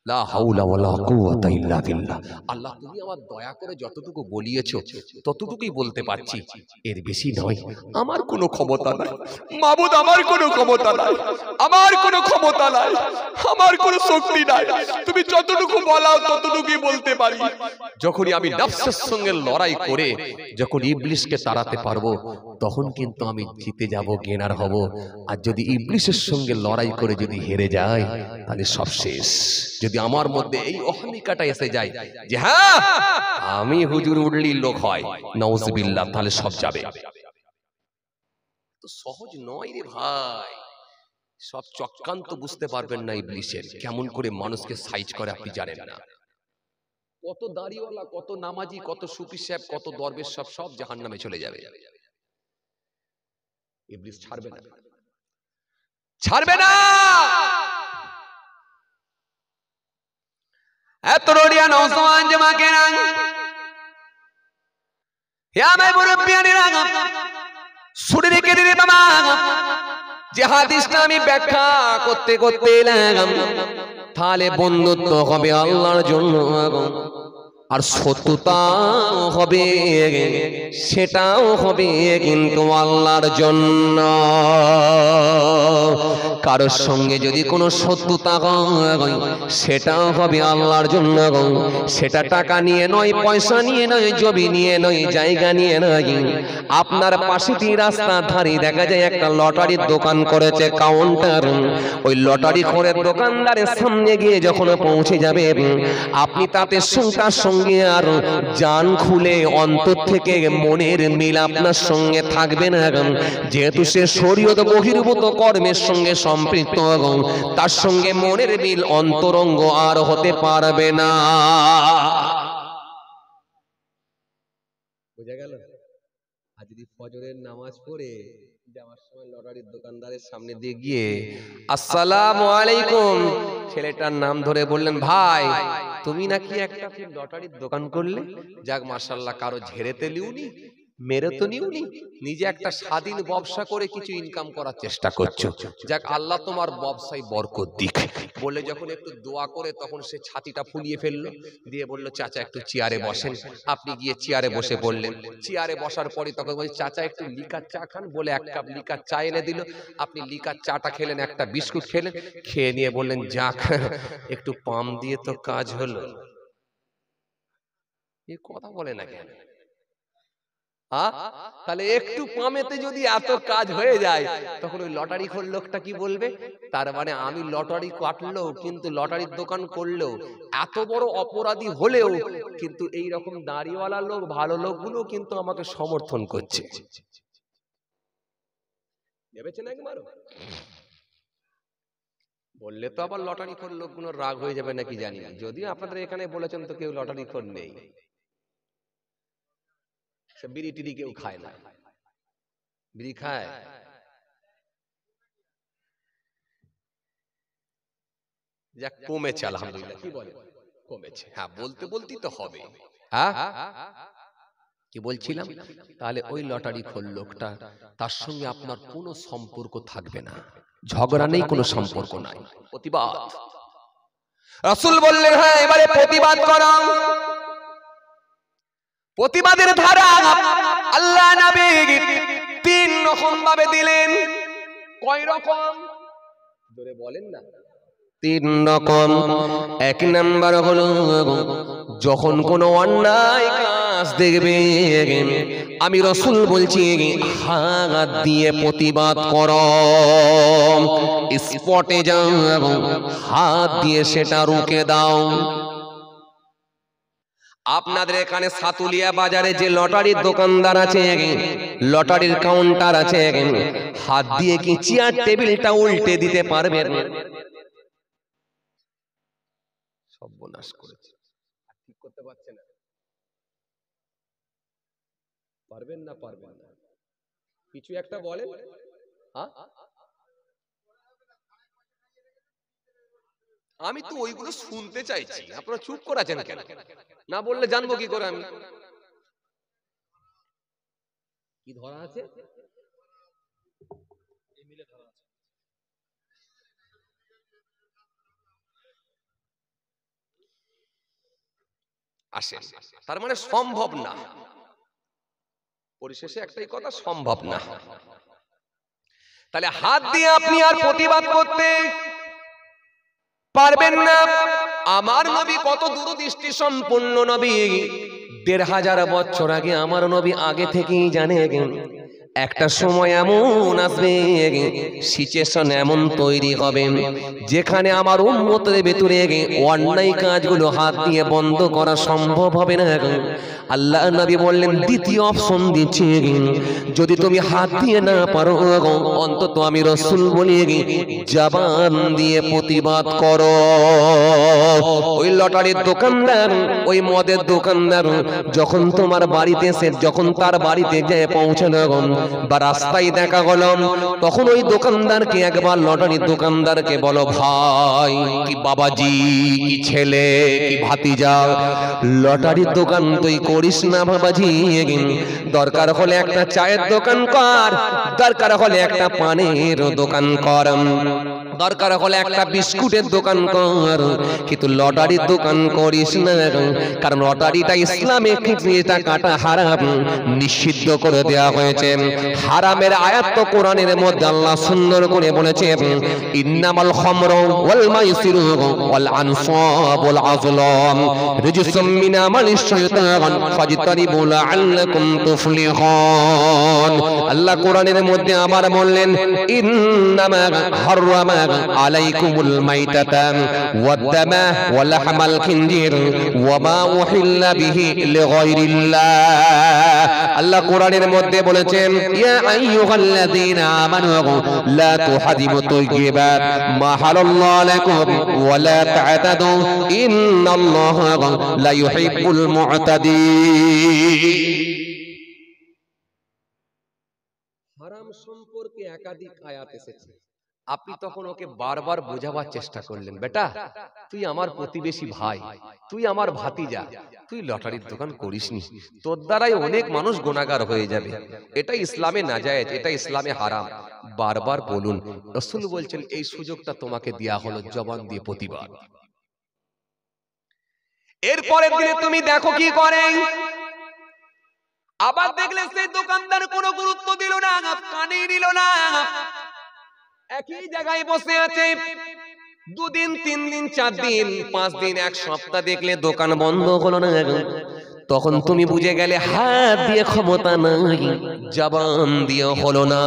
লা হাওলা ওয়ালা কুওয়াতা ইল্লা বিল্লাহ। আল্লাহ, তুমি আমার দয়া করে যতটুকু বলিয়েছো ততটুকুই বলতে পারছি, এর বেশি নয়। আমার কোনো ক্ষমতা নাই মাবুদ, আমার কোনো ক্ষমতা নাই, আমার কোনো ক্ষমতা নাই, আমার কোনো শক্তি নাই। তুমি যতটুকু বলাও ততটুকুই বলতে পারি। যখনই আমি নফসের সঙ্গে লড়াই করে যখন ইবলিসকে তাড়াতে পারবো, তখন কিন্তু আমি জিতে যাব, গেনার হব। আর যদি ইবলিসের সঙ্গে লড়াই করে যদি হেরে যায়, তাহলে সব শেষ। যদি আমার মধ্যে এই অহমিকাটা এসে যায় যে হ্যাঁ আমি হুজুর উডলি লোক হয়, নাউজুবিল্লাহ, তাহলে সব যাবে। তো সহজ নয় রে ভাই, সব চক্রান্ত বুঝতে পারবেন না ইবলিসের, কেমন করে মানুষকে সাইজ করে আপনি জানেন না। কত দাড়িওয়ালা, কত নামাজি, কত সুফি সাহেব, কত দরবেশ সব জাহান্নামে চলে যাবে। ইবলিস ছাড়বে না, ছাড়বে না। এত রোডিয়া নওজওয়ান জামাকে রাং, হে আমার মুরব্বিয়ানি রাং, শুনে রেখে দিলে বাবা, যে হাদিসটা আমি ব্যাখ্যা করতে করতে লাগাম, তাহলে বন্ধুত্ব হবে আল্লাহর জন্য, আর শত্রুতা হবে, সেটাও হবে কিন্তু আল্লাহর জন্য। কারোর সঙ্গে যদি কোনো শত্রুতা হয়, সেটাও হবে আল্লাহর জন্য। সেটা টাকা নিয়ে নয়, পয়সা নিয়ে নয়, জমি নিয়ে নয়, জায়গা নিয়ে নয়। আপনার পাশে দিয়ে রাস্তার ধারে দেখা যায় একটা লটারির দোকান করেছে কাউন্টার, ওই লটারি করে দোকানদারের সামনে গিয়ে যখন পৌঁছে যাবে, আপনি তাতে তার সঙ্গে সঙ্গে আর জান খুলে অন্তর থেকে মনের মিল আপনার সঙ্গে থাকবে না, যেহেতু সে শরীয়ত বহির্ভূত কর্মের সঙ্গে সম্পৃক্ত, তার সঙ্গে মনের মিল অন্তরঙ্গ আর হতে পারবে না। বুঝা গেল? আর যদি ফজরের নামাজ পড়ে যাওয়ার সময় লটারির দোকানদারের সামনে দিয়ে গিয়ে আসসালামু আলাইকুম, ছেলেটার নাম ধরে বললেন, ভাই তুমি নাকি একটা লটারির দোকান করলে, যাক মাশাআল্লাহ, কারো ঝেড়েতে নিউনি, মেরে তো নিউনি, নিজে একটা স্বাধীন ব্যবসা করে কিছু ইনকাম করার চেষ্টা করছো, যাক আল্লাহ তোমার ব্যবসায় বরকত দিক। বলে যখন একটু দোয়া করে তখন সে ছাতিটা ফুলিয়ে ফেললো, দিয়ে বলল, চাচা একটু চেয়ারে বসেন। আপনি গিয়ে চেয়ারে বসে পড়লেন। চেয়ারে বসার পরে তখন বলছে, চাচা একটু লিকার চা খান, বলে এক কাপ লিকার চা এনে দিল। আপনি লিকার চাটা খেলেন, একটা বিস্কুট খেলেন, খেয়ে নিয়ে বললেন, যাক একটু পাম দিয়ে তো কাজ হলো। এ কথা বলে না কেন? তাহলে একটু পামেতে যদি এত কাজ হয়ে যায়, তখন ওই লটারি খোর লোকটা কি বলবে? তার মানে আমি লটারি কাটলেও, কিন্তু লটারির দোকান করলেও, এত বড় অপরাধী হলেও কিন্তু এই রকম দাড়িওয়ালা লোক, ভালো লোকগুলো কিন্তু আমাকে সমর্থন করছে। ভেবেছেন একবার? বললে তো আবার লটারি খোর লোকগুলো রাগ হয়ে যাবে নাকি জানি না, যদিও আপনাদের এখানে বলেছেন তো কেউ লটারি খোর নেই, বিড়ি টিড়ি কেউ খায় না। বিড়ি খায়? যাক কমেছে আলহামদুলিল্লাহ। কি বলে? কমেছে। হ্যাঁ, বলতে বলতেই তো হবে। হ্যাঁ, কি বলছিলাম? তাহলে ওই লটারি খোর লোকটা, তার সঙ্গে আপনার কোনো সম্পর্ক থাকবে না, ঝগড়া নেই, কোনো সম্পর্ক নাই, প্রতিবাদ। রাসূল বললেন, হ্যাঁ এবারে প্রতিবাদ করো। প্রতিবাদের ধারা আল্লাহ নবী তিন রকম ভাবে দিলেন। কয় রকম? জোরে বলেন না। তিন রকম। এক নাম্বার হলো, যখন কোনো অন্যায় কাজ দেখবে, আমি রাসূল বলছি হাত দিয়ে প্রতিবাদ করো, স্পটে যাও, হাত দিয়ে সেটা রুখে দাও। আপনাদের এখানে সাতুলিয়া বাজারে যে লটারির দোকানদার আছে, লটারির কাউন্টার আছে, হাত দিয়ে কি চেয়ার টেবিলটা উল্টে দিতে পারবেন? সর্বনাশ করেছে, ঠিক করতে পারছে না। পারবেন না? পারবেন না? কিছু একটা বলেন। আমি তো ওইগুলো শুনতে চাইছি, আপনারা চুপ করে আছেন কেন? না বললে জানবো কি করে আমি? কি ধরা আছে? আসে, তার মানে সম্ভব না। পরিশেষে একটাই কথা, সম্ভব না। তাহলে হাত দিয়ে আপনি আর প্রতিবাদ করতে পারবেন না। আমার নবী কত দূরদৃষ্টি সম্পন্ন নবী, ১৫০০ বছর আগে আমার নবী আগে থেকেই জানে একটা সময় এমন আসবে, সিচুয়েশন এমন তৈরি হবে, যেখানে আমার উম্মতের ভেতরে অন্যায় কাজগুলো হাত দিয়ে বন্ধ করা সম্ভব হবে না। আল্লাহ নবী বললেন, দ্বিতীয় অপশন দিচ্ছি, যদি তুমি হাত দিয়ে না পারো, অন্তত আমি রাসূল বলি জবান দিয়ে প্রতিবাদ করো। ওই লটারির দোকানদার, ওই মদের দোকানদার যখন তোমার বাড়িতে এসে, যখন তার বাড়িতে যেয়ে পৌঁছালো বা রাস্তায় দেখা গেল, তখন ওই দোকানদারকে একবার, লটারির দোকানদারকে বলো, ভাই কি বাবাজি, কি ছেলে, কি ভাতিজা, লটারির দোকান তুই করিস না বাবাজি, দরকার হলে একটা চায়ের দোকান কর, দরকার হলে একটা পানের দোকান কর, দরকার হলে একটা বিস্কুটের দোকান কর, কিন্তু লটারির দোকান করিস না, কারণ লটারিটা ইসলামে এটা কাটা হারাম, নিষিদ্ধ করে দেওয়া হয়েছে। হারামের আয়াত তো কোরআনের মধ্যে আল্লাহ সুন্দর করে বলেছেন, ইন্নামাল খামরু ওয়াল মাইসিরু ওয়াল আনসাবু ওয়াল আজলাম রিজসুম মিন আমালিশ শাইতান ফাজতানিবু লাআল্লাকুম তুফলিহুন। আল্লাহ কোরআনের মধ্যে আবার বললেন, ইন্নামা হারামা আলাইকুমুল মাইতাতা ওয়াদ-দামা ওয়া লাহমাল খিনজির ওয়া মা উহিল্লা বিহি লিগায়রিল্লাহ। আল্লাহ কোরআনের মধ্যে বলেছেন ইয়া আইয়ুহাল্লাযীনা আমানু লা তুহাদিমু তাইয়্যিবাত মা হালাল্লাহু লাকুম ওয়া লা তা'তাদু ইন্নাল্লাহা লা ইউহিব্বুল মু'তাদিন। হারাম সম্পর্কে একাধিক আয়াত এসেছে, আপনি তখন ওকে বারবার বোঝাবার চেষ্টা করলেন, বেটা তুই আমার প্রতিবেশী ভাই, তুই আমার ভাতিজা, তুই লটারির দোকান করিসনি, তোর দ্বারাই অনেক মানুষ গুনাহগার হয়ে যাবে, এটা ইসলামে নাজায়েজ, এটা ইসলামে হারাম। বারবার বলুন, রাসূল বলছেন এই সুযোগটা তোমাকে দেয়া হলো জবান দিয়ে প্রতিবাদ। এরপরের দিনে তুমি দেখো কি করে, আবার দেখলে সেই দোকানদার কোনো গুরুত্ব দিল না, কানে নিল না, একই জায়গায় বসে আছে। 2 দিন 3 দিন 4 দিন 5 দিন 1 সপ্তাহ দেখলে দোকান বন্ধ হলো না। তখন তুমি বুঝে গেলে হাত দিয়ে ক্ষমতা নাই, জবান দিয়ে হলো না।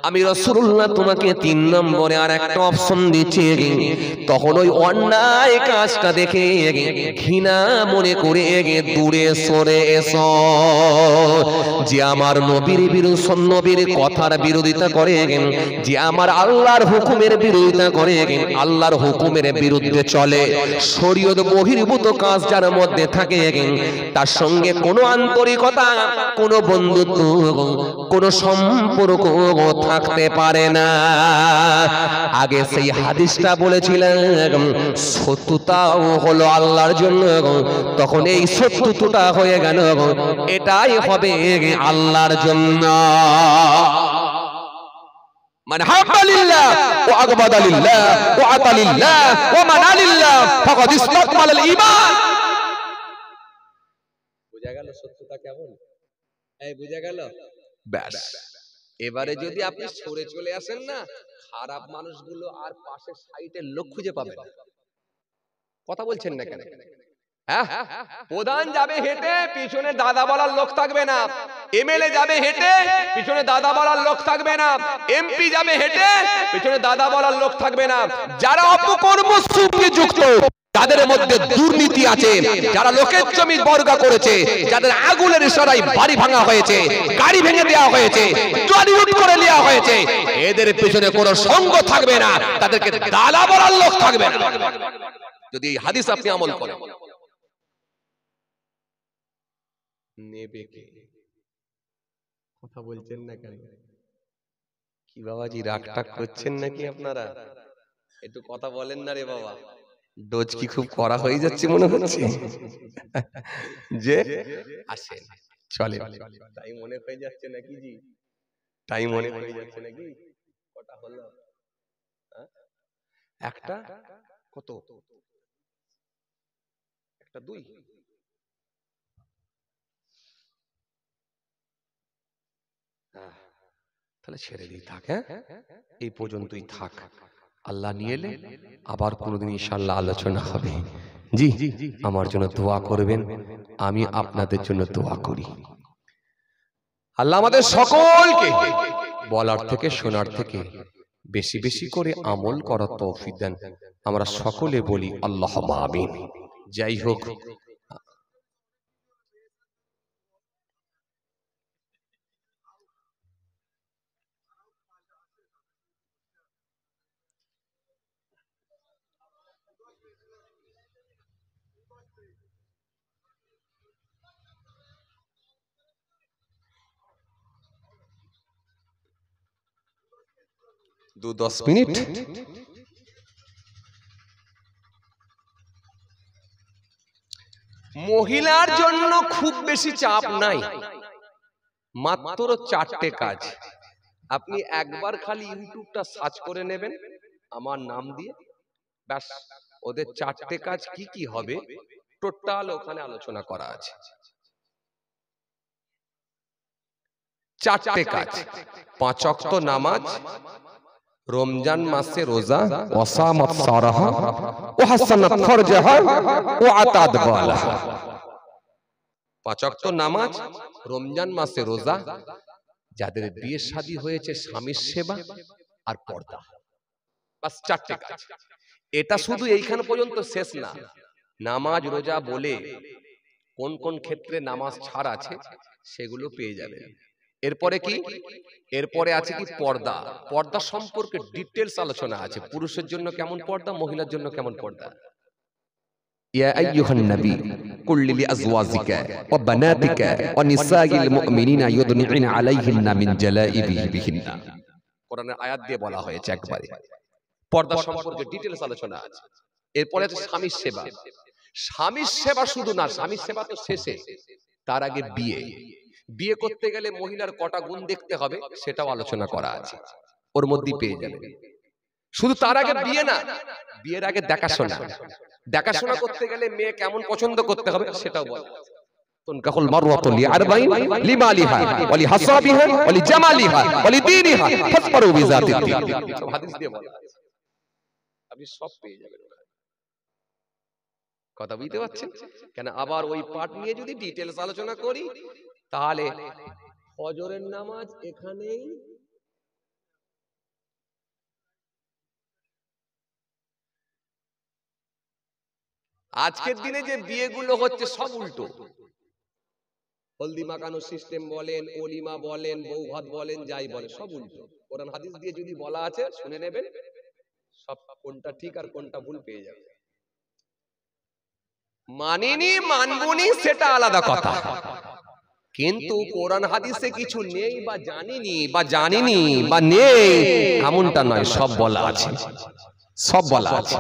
আমি রাসূলুল্লাহ তোমাকে 3 নম্বরে আর একটা অপশন দিচ্ছি। তখন ওই অন্যায় কাজটা দেখে ঘৃণা মনে করে দূরে সরে এসো। যে আমার নবীর বিরুদ্ধে, নবীর কথার বিরোধিতা করে, যে আমার আল্লাহর হুকুমের বিরোধিতা করে, আল্লাহর হুকুমের বিরুদ্ধে চলে, শরীয়ত বহির্ভূত কাজ যার মধ্যে থাকে, তার সঙ্গে কোনো আন্তরিকতা, কোনো বন্ধুত্ব, কোনো সম্পর্ক থাকতে পারে না। আগে সেই হাদিসটা বলেছিলাম শত্রুতাও হলো আল্লাহর জন্য, তখন এই শত্রুতা হয়ে গেল এটাই হবে আল্লাহর জন্য। মান হাব্বা লিল্লাহ ওয়া আগবাদা লিল্লাহ ওয়া আতা লিল্লাহ ওয়া মানা লিল্লাহ ফাকাদ ইসতাকমালাল ঈমান। বুঝা গেল শত্রুতা কেমন? এই বুঝা গেল? ব্যাস, এবারে যদি আপনি সরে চলে আসেন না, খারাপ মানুষগুলো আর পাশের সাইডের লোক খুঁজে পাবেন। কথা বলছেন না কেন? হ্যাঁ, প্রধান যাবে হেঁটে, পিছনে দাদা বলার লোক থাকবে না। এমএলএ যাবে হেঁটে, পিছনে দাদা বলার লোক থাকবে না। এমপি যাবে হেঁটে, পিছনে দাদা বলার লোক থাকবে না। যারা অপকর্ম সঙ্গে যুক্ত, যাদের মধ্যে দুর্নীতি আছে, যারা লোকের জমি বর্গা করেছে, যাদের আগুনের ইশারায় বাড়ি ভাঙা হয়েছে, গাড়ি ভেঙে দেওয়া হয়েছে, জলিউট করে নেওয়া হয়েছে, এদের পিছনে কোনো সঙ্গ থাকবে না, তাদেরকে দাদা বলার লোক থাকবে না। যদি এই হাদিস আপনি আমল করেন, নেবে কে? কথা বলছেন না কেন? কি বাবাজি রাগ টাগ করছেন নাকি আপনারা? একটু কথা বলেন না রে বাবা। ডোজ কি খুব কড়া হয়ে যাচ্ছে মনে হচ্ছে? যে আসেন চলে টাইম মনে হয়ে যাচ্ছে নাকি জি? টাইম মনে হয়ে যাচ্ছে নাকি? কটা হলো? একটা কত? একটা 2। তাহলে ছেড়ে দিই, থাক। হ্যাঁ, এই পর্যন্তই থাক। আল্লাহ নিয়ে এলে আবার কোনোদিন ইনশাআল্লাহ আলোচনা হবে। জি, আমার জন্য দোয়া করবেন, আমি আপনাদের জন্য দোয়া করি। আল্লাহ আমাদের সকলকে বলার থেকে শোনার থেকে বেশি বেশি করে আমল করার তৌফিক দেন। আমরা সকলে বলি আল্লাহুম্মা আমিন। যাই হোক, দু 10 মিনিট মহিলার জন্য খুব বেশি চাপ নাই, মাত্র 4টে কাজ। আপনি একবার খালি ইউটিউবটা সার্চ করে নেবেন আমার নাম দিয়ে, ব্যাস ওদের 4টে কাজ কি কি হবে টোটাল ওখানে আলোচনা করা আছে। 4টে কাজ: 5 ওয়াক্ত নামাজ, রমজান মাসে রোজা, ওয়াসামাত সারাহা ওয়া হাসানাত ফারজাহা ওয়া আতাদ বালাহা। 5 ওয়াক্ত নামাজ, রমজান মাসে রোজা, যাদের বিয়ে শাদী হয়েছে স্বামীর সেবা আর পর্দা। বাস 4টে কাজ। এটা শুধু এইখান পর্যন্ত শেষ না, নামাজ রোজা বলে কোন কোন ক্ষেত্রে নামাজ ছাড় আছে সেগুলো পেয়ে যাবেন। এরপরে কি, এরপরে আছে কি পর্দা। পর্দা সম্পর্কে ডিটেইলস আলোচনা আছে, পুরুষের জন্য কেমন পর্দা, মহিলার জন্য কেমন পর্দা। يا أيها النبي قل لأزواجك وبناتك ونساء المؤمنين يدنين عليهن من جلائبهن। কোরআনের আয়াত দিয়ে বলা হয়েছে একবারে পর্দা সম্পর্কে ডিটেইলস আলোচনা আছে। এরপরে আছে স্বামীর সেবা। স্বামীর সেবা শুধু না, স্বামীর সেবা তো শেষে, তার আগে বিয়ে। বিয়ে করতে গেলে মহিলার কটা গুণ দেখতে হবে সেটাও আলোচনা করা আছে, ওর মধ্যেই পেয়ে যাবে। শুধু তার আগে বিয়ে না, বিয়ের আগে দেখাশোনা। দেখাশোনা করতে গেলে মেয়ে কেমন পছন্দ করতে হবে সেটাও বলা আছে। تنكح المرأة لأربع لمالها ولحسبها ولجمالها ولدينها فاصبروا بذات الدين। সব হাদিস দিয়ে বলা আছে, আপনি সব পেয়ে যাবেন। কথা বুঝতে পারছেন? কেন আবার ওই পাঠ নিয়ে যদি ডিটেইলস আলোচনা করি তাহলে ফজরের নামাজ এখানেই আজকের দিনে যে বিয়েগুলো হচ্ছে সব উল্টো। হলদি মাখানোর সিস্টেম বলেন, অলিমা বলেন, বৌভাত বলেন, যাই বলেন সব উল্টো। কোরআন হাদিস দিয়ে যদি বলা আছে শুনে নেবেন, সব কোনটা ঠিক আর কোনটা ভুল পেয়ে যাবে। মানিনি মানবুনি সেটা আলাদা কথা, কিন্তু কোরআন হাদিসে কিছু নেই বা জানিনি বা জানিনি বা নেই এমনটা নয়, সব বলা আছে, সব বলা আছে,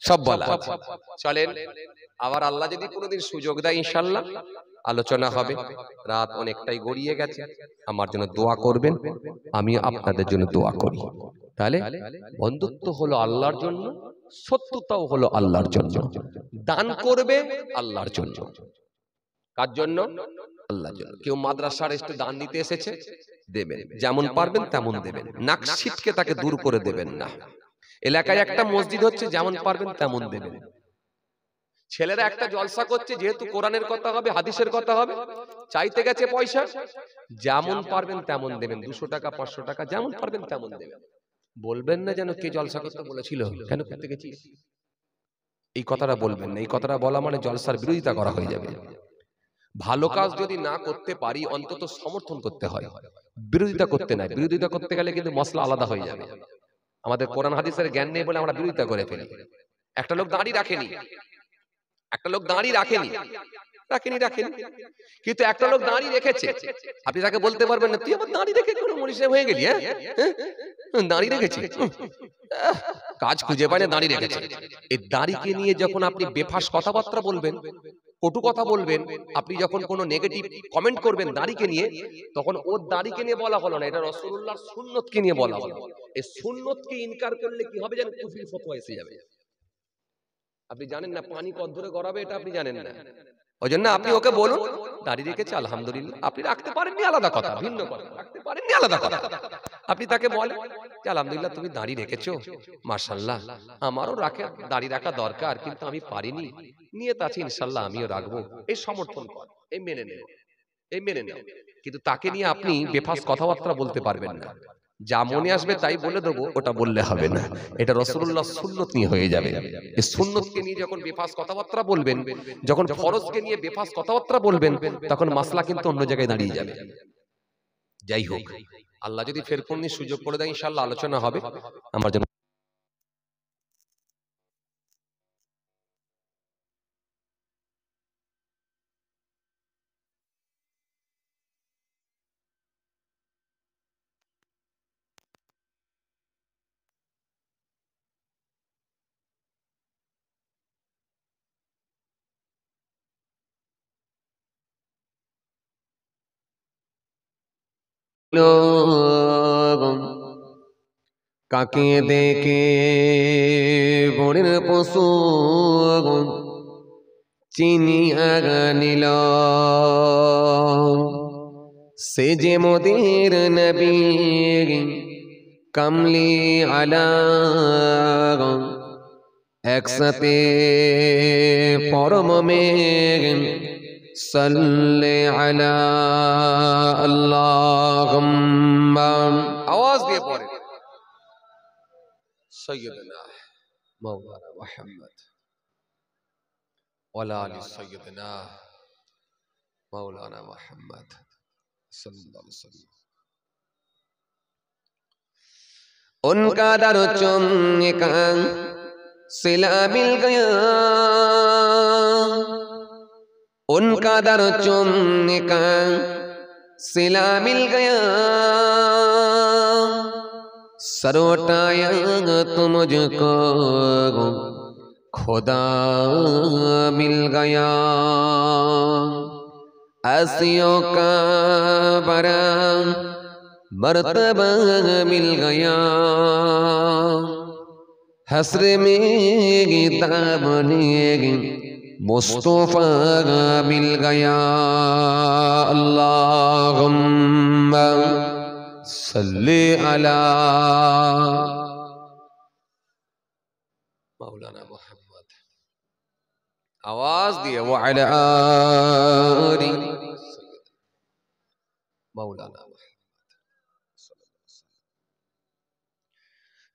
সব বলা আছে। চলেন আবার আল্লাহ যদি কোনোদিন সুযোগ দেয় ইনশাআল্লাহ আলোচনা হবে। রাত অনেকটাই গড়িয়ে গেছে, আমার জন্য দোয়া করবেন, আমি আপনাদের জন্য দোয়া করি। তাহলে বন্ধুত্ব হলো আল্লাহর জন্য, শত্রুতাও হলো আল্লাহর জন্য। দান করবে আল্লাহর জন্য। কার জন্য? আল্লাহর জন্য। কেউ মাদ্রাসার একটু দান দিতে এসেছে, দেবেন, যেমন পারবেন তেমন দেবেন, নাক ছিটকে তাকে দূর করে দেবেন না। এলাকায় একটা মসজিদ হচ্ছে, যেমন পারবেন তেমন দেবেন। ছেলেরা একটা জলসা করছে, যেহেতু কোরআনের কথা হবে, হাদিসের কথা হবে, চাইতে গেছে পয়সা, যেমন পারবেন তেমন দেবেন। 200 টাকা 500 টাকা যেমন পারবেন তেমন দেবেন। বলবেন না যেন কে জলসা করতে বলেছিল, কেন করতে গেছিস, এই কথাটা বলবেন না। এই কথাটা বলা মানে জলসার বিরোধিতা করা হয়ে যাবে। ভালো কাজ যদি না করতে পারি অন্তত সমর্থন করতে হয়, বিরোধিতা করতে নাই। বিরোধিতা করতে গেলে কিন্তু মশলা আলাদা হয়ে যাবে। আমাদের কোরআন হাদিসের জ্ঞান নেই বলে আমরা বিরোধিতা করে ফেলি। একটা লোক দাঁড়ি রাখেনি, একটা লোক দাঁড়ি রাখেনি, কিন্তু একটা লোক দাঁড়ি রেখেছে। আপনি তাকে বলতে পারবেন না তুই আবার দাঁড়ি রেখে কোনো মনীষী হয়ে গেলি, হ্যাঁ দাঁড়ি রেখেছি, কাজ খুঁজে পায় না, দাঁড়ি রেখেছে। এই দাঁড়িকে নিয়ে যখন আপনি বেফাস কথাবার্তা বলবেন, কটু কথা বলবেন, আপনি যখন কোনো নেগেটিভ কমেন্ট করবেন দাড়িকে নিয়ে, তখন ওর দাড়িকে নিয়ে বলা হলো না, এটা রাসূলুল্লাহর সুন্নতকে নিয়ে বলা হলো। এই সুন্নতকে ইনকার করলে কি হবে জানেন? কুফরি ফতোয়া এসে যাবে। আপনি জানেন না পানি কত দূরে গড়াবে, এটা আপনি জানেন না। ওই জন্য আপনি ওকে বলুন দাড়ি রেখেছে আলহামদুলিল্লাহ। আপনি রাখতে পারেননি আলাদা কথা, ভিন্ন কথা, রাখতে পারেননি আলাদা কথা। আপনি তাকে বলেন যে আলহামদুলিল্লাহ তুমি দাড়ি রেখেছো, মাশাআল্লাহ, আমারও দাড়ি রাখা দরকার, কিন্তু আমি পারিনি, নিয়ত আছে ইনশাআল্লাহ আমিও রাখবো। এই সমর্থন কর, এই মেনে নেব, এই মেনে নেব। কিন্তু তাকে নিয়ে আপনি বেফাস কথাবার্তা বলতে পারবেন না। যা মনে আসবে তাই বলে দেবো, ওটা বললে হবে না। এটা রাসূলুল্লাহর সুন্নত নিয়ে হয়ে যাবে। এই সুন্নতকে নিয়ে যখন বেফাস কথাবার্তা বলবেন, যখন ফরজকে নিয়ে বেফাস কথাবার্তা বলবেন, তখন মাসলা কিন্তু অন্য জায়গায় দাঁড়িয়ে যাবে। যাই হোক, আল্লাহ যদি ফের কোনদিন সুযোগ করে দেয় ইনশাআল্লাহ আলোচনা হবে। আমার জন্য কাকে দেখে বনের পশু চিনিয়া নিল, সে যে মোদের নবী কামলি আলা, একসাথে পরম মেঘ সাল্লে আলা আল্লাহুম্মা। আওয়াজ দিয়ে পড়ে سيدنا مولانا محمد وعلى آل سيدنا مولانا محمد صلی اللہ علیہ وسلم. उनका दर चुमने का सिला मिल गया, उनका दर चुमने का सिला मिल गया, सर उठाया तो मुझको खुदा मिल गया, आसियों का बड़ा मर्तबा मिल गया, हसर में दामने मुस्तफा मिल गया. अल्लाहुम्मा सल्ली अला मौलाना मोहम्मद. आवाज दिए वो अला आली मौलाना.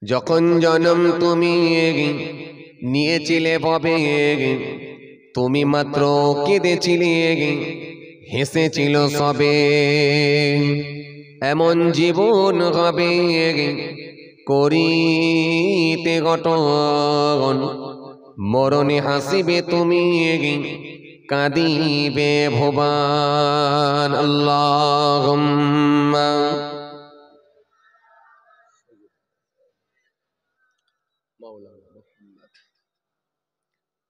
যখন জন্ম তুমি নিয়েছিলে ভবে, তুমি মাত্র কেঁদেছিলে, হেসেছিল সবে, এমন জীবন হবে করিতে গঠন, মরণে হাসিবে তুমি, কাঁদিবে ভুবন. আল্লাহুম্মা मौलाना मोहम्मद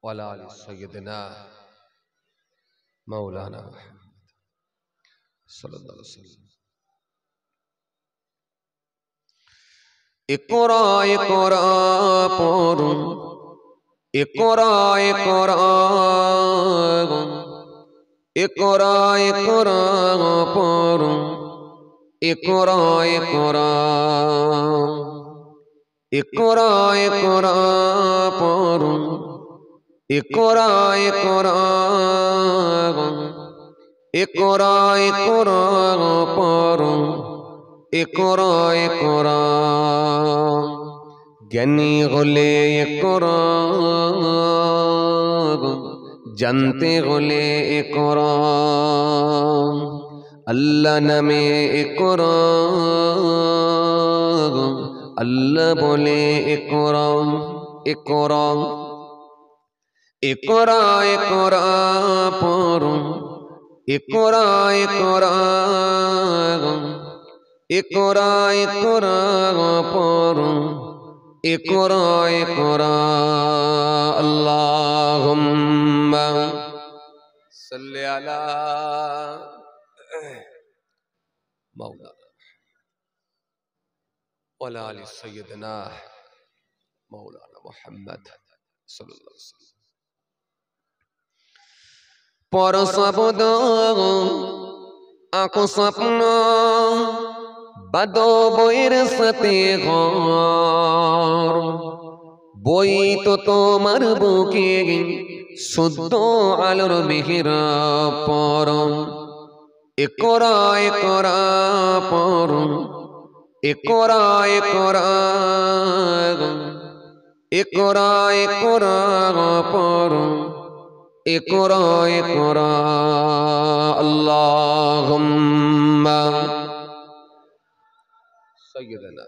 वअला आलि सय्यिदना मौलाना मोहम्मद सल्लल्लाहु अलैहि वसल्लम. इक़रा इक़रा पढ़ूं, इक़रा इक़रा, इक़रा इक़रा पढ़ूं, इक़रा इक़रा, इक़रा इक़रा पढ़ूं, इक़रा इक़रा, इक़रा इक़रा पढ़ूं, इक़रा इक़रा, ज्ञानी হলে ইকরা, জানতে হলে ইকরা, আল্লাহ নামে ইকরা, আল্লাহ বলে ইকরা. ইকরা ইকরা ইকরা পড়ুন, ইকরা ইকরা, ইকরা ইকরা পড়ুন, ইকরা ইকরা. আল্লাহুম্মা सल्ले अला मौलाना वअला आलि सय्यिदना मौलाना मोहम्मद सल्लल्लाहु अलैहि वसल्लम. পর শব্দ আঁকো স্বপ্ন, বাদো বইয়ের সাথে ঘর, বই তো তোমার বুকে শুদ্ধ আলোর মিহির পরম. ইকরা ইকরা পড়ুন, ইকরা ইকরা, ইকরা ইকরা পড়ুন, ইকরা ইকরা. আল্লাহুম্মা सय्यिदना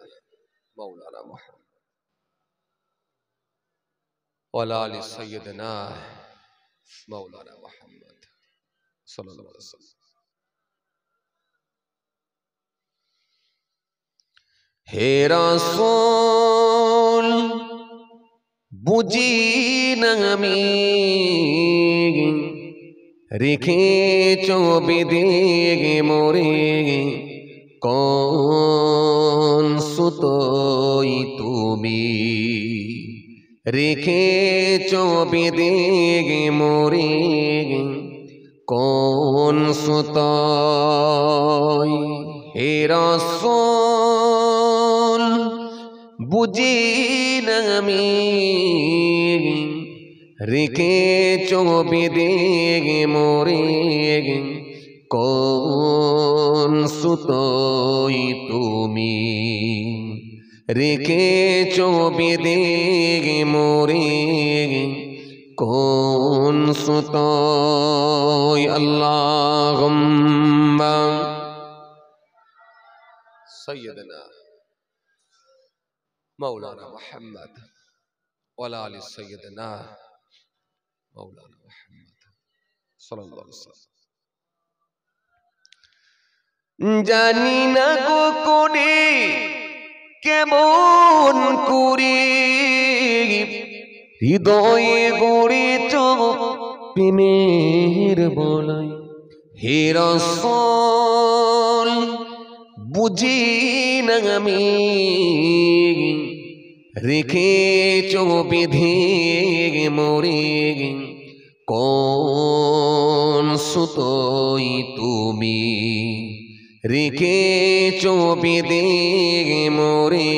मौलाना मोहम्मद वअला आलि सय्यिदना मौलाना मोहम्मद सल्लल्लाहु अलैहि वसल्लम. হে রাসূল বুঝি না আমি, রেখেছ বেঁধে মোরে কোন সুতোই তুমি, রেখেছ বেঁধে মোরে কোন সুতোই. হে রাসূল বুঝি না আমি, রেখেছ বেঁধে মোরে কোন সুতোই তুমি, রেখেছো বেঁধে মোরে কোন সুতোয় আল্লাহুম্মা সাইয়্যিদানা মাওলানা মুহাম্মদ ওয়ালা আলি সাইয়্যিদানা মাওলানা মুহাম্মদ সাল্লাল্লাহু আলাইহি ওয়াসাল্লাম। জানি না গো কোনে কেমন করে হৃদয়ে গড়েছ প্রেমের বলাই, হে রাসূল বুঝি না আমি রেখেছ বেঁধে মোরে কোন সুতোয় তুমি, রেখেছ বেঁধে মোরে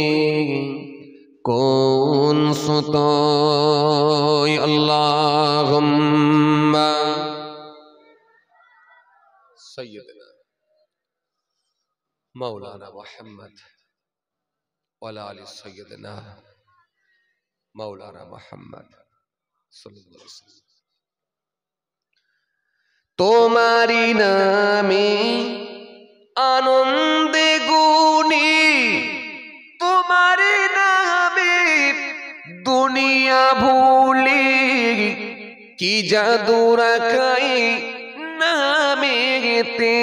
কোন সুতোয় আল্লাহুম্মা সাইয়্যিদানা মাওলানা মুহাম্মদ ওয়ালা আলি সাইয়্যিদানা মাওলানা মুহাম্মদ সাল্লাল্লাহু আলাইহি ওয়াসাল্লাম। তোমারি নামে আনন্দে গুনি, তোমার নামে দুনিয়া ভুলি, কি জাদু রাখাই নামেতে,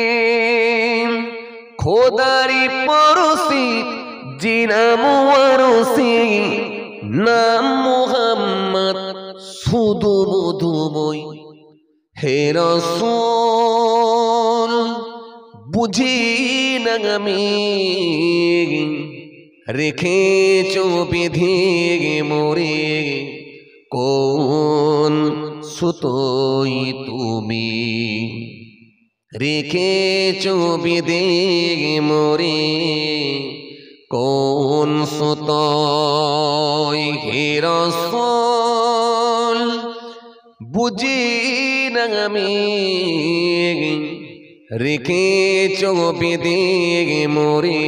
খোদারি পরশি জিনাম ওয়ারসি, নাম মুহাম্মদ শুধু মধুময়, হে রাসূল বুঝি না আমি রেখেছ বেঁধে মোরে কোন সুতোয় তুমি, রেখেছ বেঁধে মোরে কোন সুতোয়, হে রাসূল বুঝি না আমি রেখেছ বেঁধে মোরে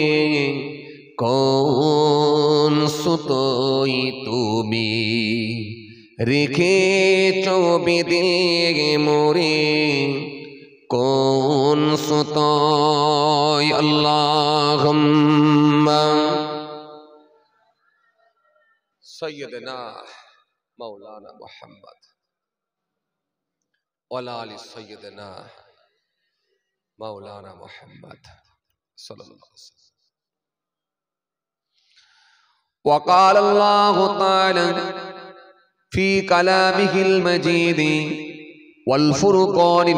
কোন সুতোয় তুমি, রেখেছ বেঁধে মোরে কোন সুতোয় আল্লাহুম্মা সাইয়্যিদানা মাওলানা মুহাম্মদ ওয়ালা আলি সাইয়্যিদানা মাওলানা মুহাম্মদ সাল্লাল্লাহু আলাইহি ওয়াসাল্লাম। وقال الله تعالى في كلامه المجيد والفرقان